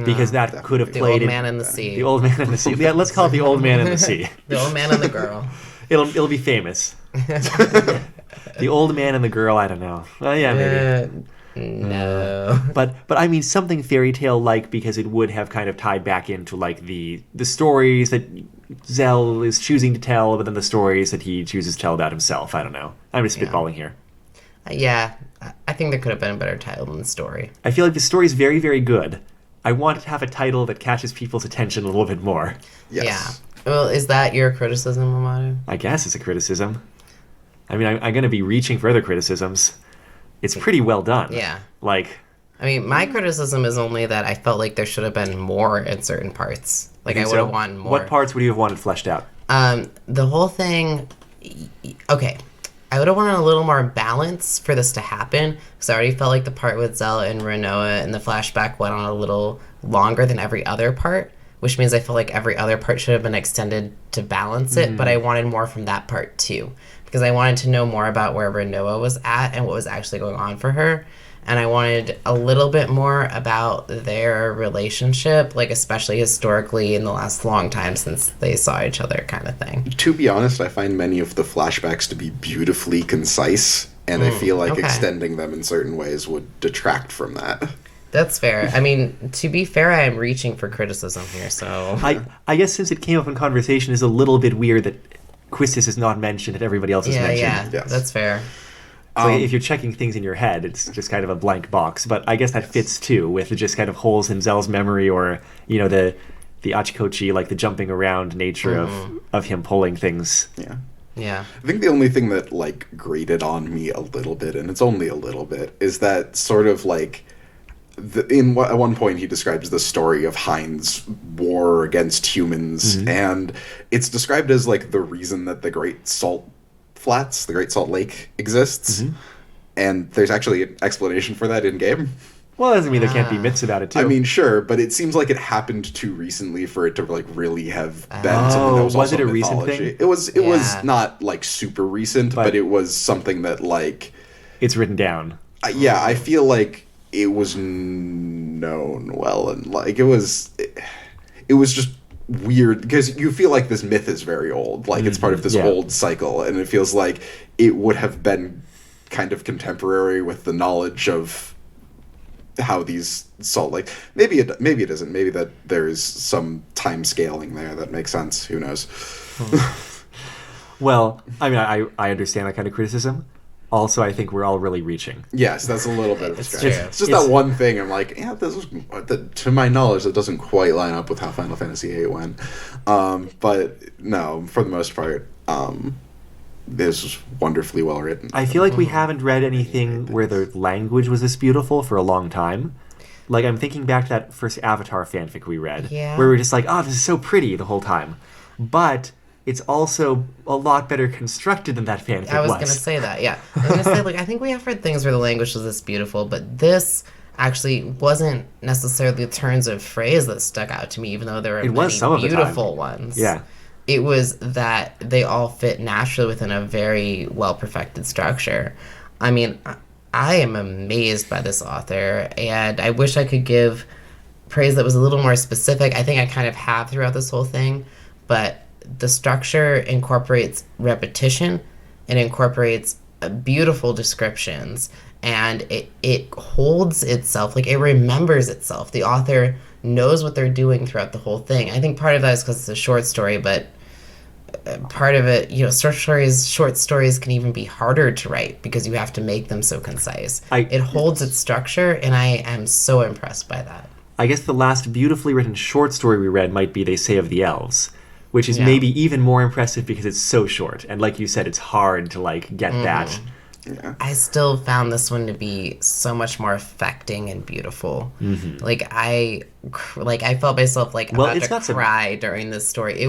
A: Because that could have played...
B: The Old Man in the Sea.
A: The Old Man in the Sea. Yeah, let's call it The Old Man in the Sea.
B: The Old Man and the Girl.
A: It'll be famous. The Old Man and the Girl, I don't know. Yeah, maybe.
B: No.
A: But I mean, something fairy tale-like, because it would have kind of tied back into, like, the stories that Zell is choosing to tell, but then the stories that he chooses to tell about himself. I don't know. I'm just spitballing here.
B: Yeah, I think there could have been a better title than the story.
A: I feel like the story is very, very good. I want it to have a title that catches people's attention a little bit more.
C: Yes.
B: Yeah. Well, is that your criticism, Amado?
A: I guess it's a criticism. I mean, I'm going to be reaching for other criticisms. It's pretty well done.
B: Yeah.
A: Like...
B: I mean, my criticism is only that I felt like there should have been more in certain parts. Like, I would have wanted more.
A: What parts would you have wanted fleshed out?
B: The whole thing Okay. I would have wanted a little more balance for this to happen, because I already felt like the part with Zell and Renoa and the flashback went on a little longer than every other part, which means I feel like every other part should have been extended to balance it, but I wanted more from that part too, because I wanted to know more about where Renoa was at and what was actually going on for her. And I wanted a little bit more about their relationship, like especially historically in the last long time since they saw each other, kind of thing.
C: To be honest, I find many of the flashbacks to be beautifully concise, and I feel like extending them in certain ways would detract from that.
B: That's fair. I mean, to be fair, I am reaching for criticism here, so...
A: I guess since it came up in conversation, it's a little bit weird that Quistis is not mentioned and everybody else is mentioned.
B: Yeah,
C: Yes.
B: that's fair.
A: So if you're checking things in your head, it's just kind of a blank box. But I guess that fits too, with just kind of holes in Zell's memory, or the Achikochi, like the jumping around nature of him pulling things.
B: Yeah.
C: I think the only thing that like grated on me a little bit, and it's only a little bit, is that sort of like at one point he describes the story of Hein's war against humans, and it's described as like the reason that the Great Salt Flats, the Great Salt Lake, exists, and there's actually an explanation for that in game.
A: Well, that doesn't mean there can't be myths about it too.
C: I mean, sure, but it seems like it happened too recently for it to like really have been something that was also
A: it a
C: mythology.
A: recent thing?
C: It was not like super recent, but it was something that like
A: it's written down.
C: I feel like it was known well, and like it was just weird because you feel like this myth is very old, like it's part of this old cycle, and it feels like it would have been kind of contemporary with the knowledge of how these salt lake. Maybe it isn't. Maybe that there's some time scaling there that makes sense. Who knows?
A: Well, I mean, I understand that kind of criticism. Also, I think we're all really reaching.
C: Yes, that's a little bit of a stretch.
B: true.
C: It's just that one thing. I'm like, yeah, to my knowledge, that doesn't quite line up with how Final Fantasy VIII went. But no, for the most part, this was wonderfully well written.
A: I feel like we haven't read anything where the language was this beautiful for a long time. Like, I'm thinking back to that first Avatar fanfic we read, where we were just like, oh, this is so pretty the whole time. But it's also a lot better constructed than that fanfic was.
B: I was going to say that, yeah. I was going to say, like, I think we have heard things where the language was this beautiful, but this actually wasn't necessarily the turns of phrase that stuck out to me, even though there were many beautiful ones.
A: Yeah.
B: It was that they all fit naturally within a very well-perfected structure. I mean, I am amazed by this author, and I wish I could give praise that was a little more specific. I think I kind of have throughout this whole thing, but the structure incorporates repetition, it incorporates beautiful descriptions, and it holds itself, like it remembers itself. The author knows what they're doing throughout the whole thing. I think part of that is because it's a short story, but part of it, short stories can even be harder to write because you have to make them so concise. It holds its structure, and I am so impressed by that.
A: I guess the last beautifully written short story we read might be They Say of the Elves, which is maybe even more impressive because it's so short. And like you said, it's hard to like get that.
C: Yeah.
B: I still found this one to be so much more affecting and beautiful. Like I felt myself like about to cry during this story.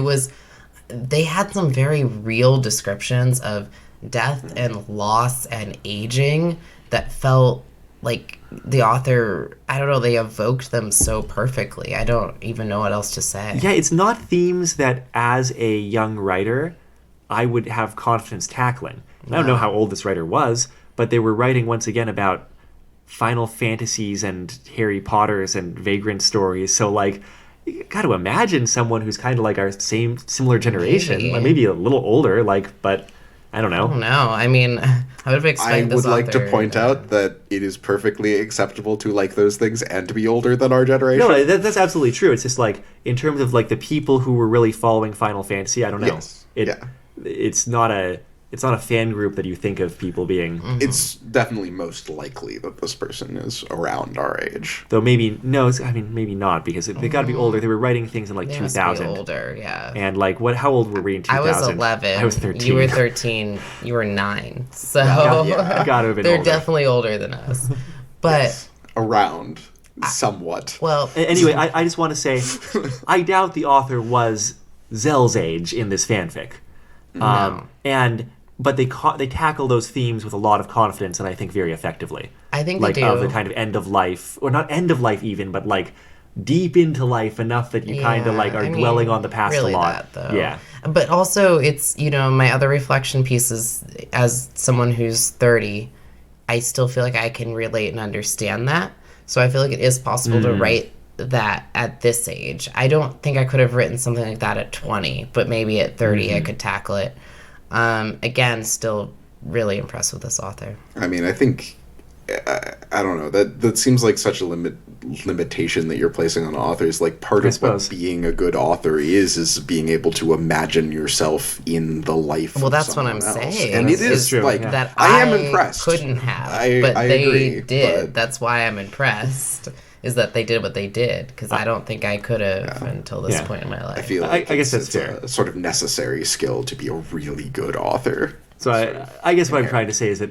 B: They had some very real descriptions of death and loss and aging that felt like the author, I don't know, they evoked them so perfectly. I don't even know what else to say.
A: Yeah, it's not themes that as a young writer I would have confidence tackling. I don't know how old this writer was, but they were writing once again about Final Fantasies and Harry Potters and Vagrant stories. So like, you got to imagine someone who's kind of like our similar generation, maybe a little older, but I don't know.
B: I mean, I would expect this
C: I would like to point out that it is perfectly acceptable to like those things and to be older than our generation.
A: No, that's absolutely true. It's just like, in terms of like the people who were really following Final Fantasy, I don't know.
C: Yes.
A: It's not a fan group that you think of people being.
C: It's definitely most likely that this person is around our age.
A: Though maybe not, because they got to be older. They were writing things in like 2000.
B: Must be older, yeah.
A: And like, how old were we in 2000?
B: I was 11.
A: I was 13.
B: You were 13. You were 9. So
A: I got to have been
B: they're
A: older.
B: Definitely older than us. But
C: yes. Around somewhat.
B: Well,
A: anyway, I just want to say, I doubt the author was Zell's age in this fanfic. But they tackle those themes with a lot of confidence, and I think very effectively.
B: I think
A: like
B: they do.
A: Of the kind of end of life, or not end of life even, but like deep into life enough that you kind of like are dwelling on the past
B: really
A: a lot.
B: That, though.
A: Yeah.
B: But also, it's, my other reflection piece is, as someone who's 30, I still feel like I can relate and understand that. So I feel like it is possible to write that at this age. I don't think I could have written something like that at 20, but maybe at 30 I could tackle it. Again, still really impressed with this author.
C: I mean, I think, I don't know, that seems like such a limitation that you're placing on authors. Like, part of what being a good author is being able to imagine yourself in the life
B: well,
C: of
B: that's what
C: someone
B: I'm
C: else.
B: saying.
C: And it is
A: true,
C: like,
B: that
C: I am impressed.
B: Couldn't have, but
C: I
B: they
C: agree,
B: did.
C: but
B: That's why I'm impressed, is that they did what they did, because I don't think I could have until this point in my life.
C: I feel like
A: I guess that's
C: it's
A: fair.
C: a sort of necessary skill to be a really good author.
A: So I guess what I'm trying to say is that,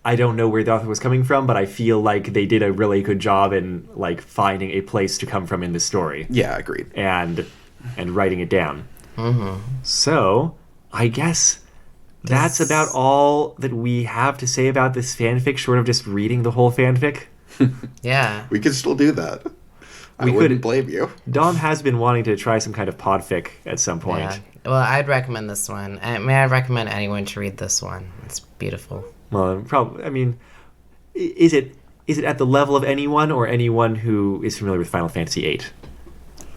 A: I don't know where the author was coming from, but I feel like they did a really good job in like finding a place to come from in the story.
C: Yeah, agreed.
A: And writing it down. So I guess that's about all that we have to say about this fanfic, short of just reading the whole fanfic.
B: Yeah.
C: We could still do that. I wouldn't blame you.
A: Dom has been wanting to try some kind of podfic at some point.
B: Yeah. Well, I'd recommend this one. I'd recommend anyone to read this one. It's beautiful.
A: Well, probably. I mean, is it at the level of anyone or anyone who is familiar with Final Fantasy VIII?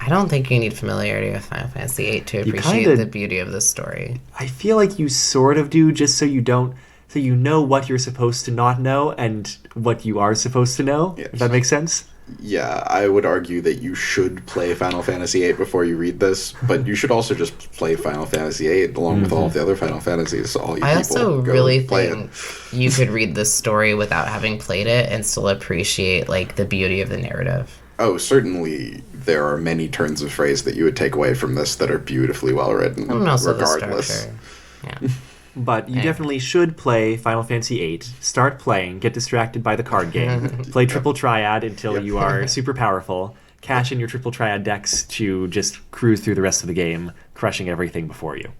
B: I don't think you need familiarity with Final Fantasy VIII to appreciate the beauty of this story.
A: I feel like you sort of do, just so you know what you're supposed to not know and what you are supposed to know. Yes. If that makes sense.
C: Yeah, I would argue that you should play Final Fantasy VIII before you read this, but you should also just play Final Fantasy VIII along with all of the other Final Fantasies. I
B: also really think you could read this story without having played it and still appreciate like the beauty of the narrative.
C: Oh, certainly there are many turns of phrase that you would take away from this that are beautifully well written, regardless.
B: The structure. Yeah.
A: But you definitely should play Final Fantasy VIII, start playing, get distracted by the card game, play Triple Triad until you are super powerful, cash in your Triple Triad decks to just cruise through the rest of the game, crushing everything before you.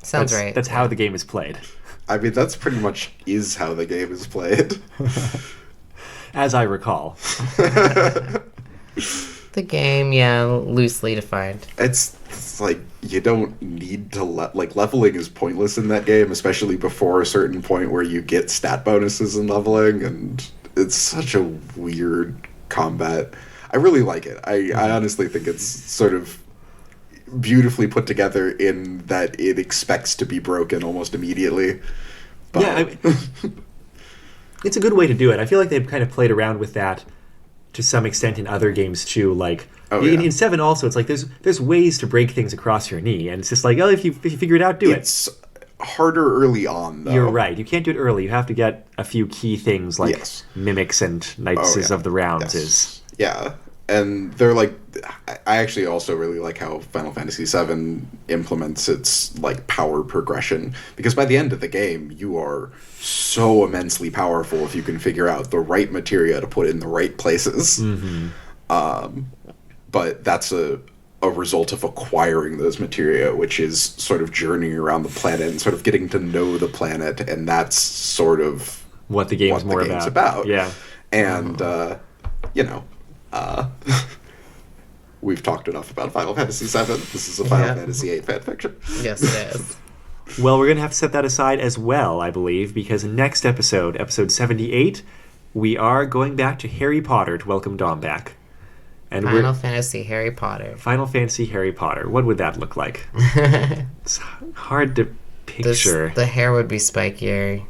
B: Sounds right.
A: That's how the game is played.
C: I mean, that's pretty much is how the game is played.
A: As I recall.
B: The game, loosely defined.
C: It's like, you don't need to leveling is pointless in that game, especially before a certain point where you get stat bonuses in leveling, and it's such a weird combat. I really like it. I honestly think it's sort of beautifully put together in that it expects to be broken almost immediately. But
A: it's a good way to do it. I feel like they've kind of played around with that to some extent in other games too. Like in 7 also, it's like there's ways to break things across your knee, and it's just like, if you figure it out, do it.
C: It's harder early on, though.
A: You're right. You can't do it early. You have to get a few key things like mimics and Knights of the Rounds.
C: Yeah, and they're like, I actually also really like how Final Fantasy VII implements its like power progression, because by the end of the game you are so immensely powerful if you can figure out the right materia to put in the right places. But that's a result of acquiring those materia, which is sort of journeying around the planet and sort of getting to know the planet, and that's sort of
A: what the game's about. Yeah.
C: And we've talked enough about Final Fantasy VII. This is a Final Fantasy VIII fanfiction.
B: Yes, it is.
A: Well, we're going to have to set that aside as well, I believe, because next episode 78, we are going back to Harry Potter to welcome Dom back. And
B: Final Fantasy Harry Potter.
A: Final Fantasy Harry Potter. What would that look like? It's hard to picture.
B: The hair would be spikier,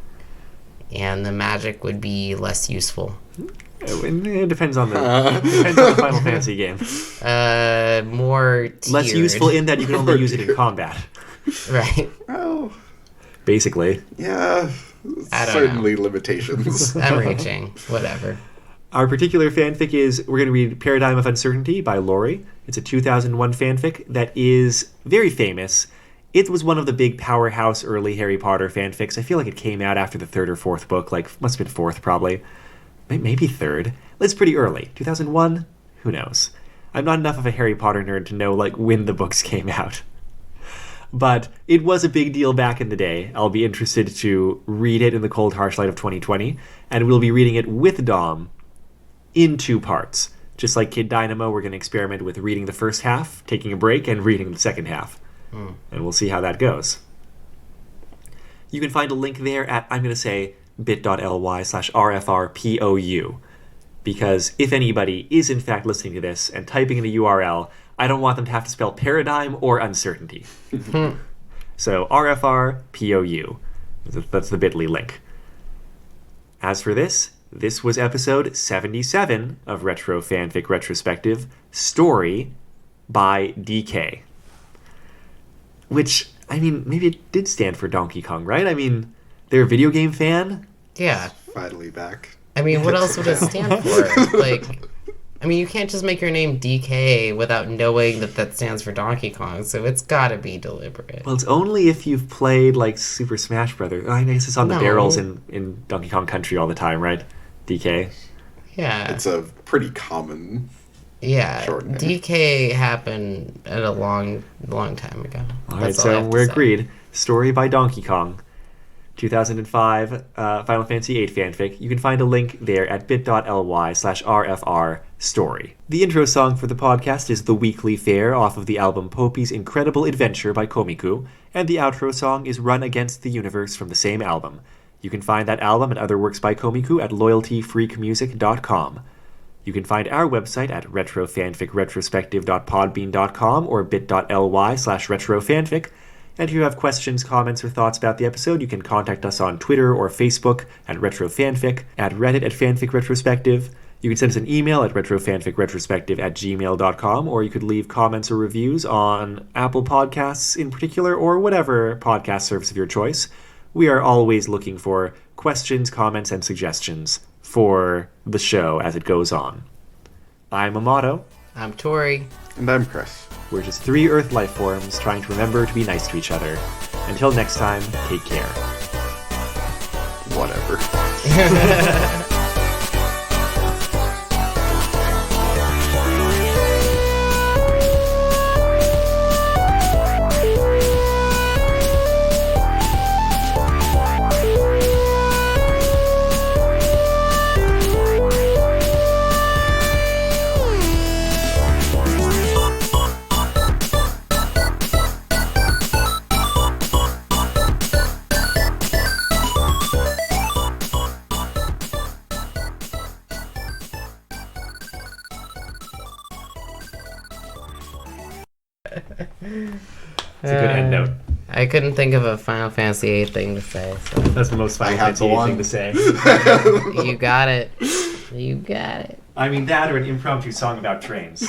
B: and the magic would be less useful.
A: It depends on the Final Fantasy game.
B: More tiered.
A: Less useful in that you can only use it in combat.
B: Right.
C: Well,
A: basically.
C: Yeah. Certainly limitations.
B: I'm reaching. Whatever.
A: Our particular fanfic is, we're going to read Paradigm of Uncertainty by Lori. It's a 2001 fanfic that is very famous. It was one of the big powerhouse early Harry Potter fanfics. I feel like it came out after the third or fourth book, must have been fourth probably. Maybe third. It's pretty early. 2001? Who knows? I'm not enough of a Harry Potter nerd to know when the books came out. But it was a big deal back in the day. I'll be interested to read it in the cold, harsh light of 2020, and we'll be reading it with Dom in 2 parts. Just like Kid Dynamo, we're going to experiment with reading the first half, taking a break, and reading the second half. And we'll see how that goes. You can find a link there at, I'm going to say, bit.ly/rfrpou. Because if anybody is in fact listening to this and typing in a URL, I don't want them to have to spell paradigm or uncertainty. So rfrpou. That's the bit.ly link. As for this was episode 77 of Retro Fanfic Retrospective, Story by DK. Which, I mean, maybe it did stand for Donkey Kong, right? I mean, they're a video game fan?
B: Yeah.
C: Finally back.
B: I mean, what else would it stand for? Like, I mean, you can't just make your name DK without knowing that stands for Donkey Kong, so it's gotta be deliberate.
A: Well, it's only if you've played, like, Super Smash Brothers. I guess it's on the barrels in Donkey Kong Country all the time, right? DK.
B: Yeah.
C: It's a pretty common short name.
B: DK happened at a long time ago.
A: All right, so we're agreed. Story by Donkey Kong. 2005 Final Fantasy VIII fanfic. You can find a link there at bit.ly/rfrstory. The intro song for the podcast is The Weekly Fair off of the album Poppy's Incredible Adventure by Komiku, and the outro song is Run Against the Universe from the same album. You can find that album and other works by Komiku at loyaltyfreakmusic.com. You can find our website at retrofanficretrospective.podbean.com or bit.ly/retrofanfic. And if you have questions, comments, or thoughts about the episode, you can contact us on Twitter or Facebook at retrofanfic, at Reddit at fanficretrospective. You can send us an email at retrofanficretrospective@gmail.com, or you could leave comments or reviews on Apple Podcasts in particular, or whatever podcast service of your choice. We are always looking for questions, comments, and suggestions for the show as it goes on. I'm Amato.
B: I'm Tori.
C: And I'm Chris.
A: We're just 3 Earth life forms trying to remember to be nice to each other. Until next time, take care.
C: Whatever.
A: It's a good end note.
B: I couldn't think of a Final Fantasy VIII thing to say. So.
A: That's the most Final Fantasy VIII thing to say.
B: You got it. You got it.
A: I mean, that or an impromptu song about trains.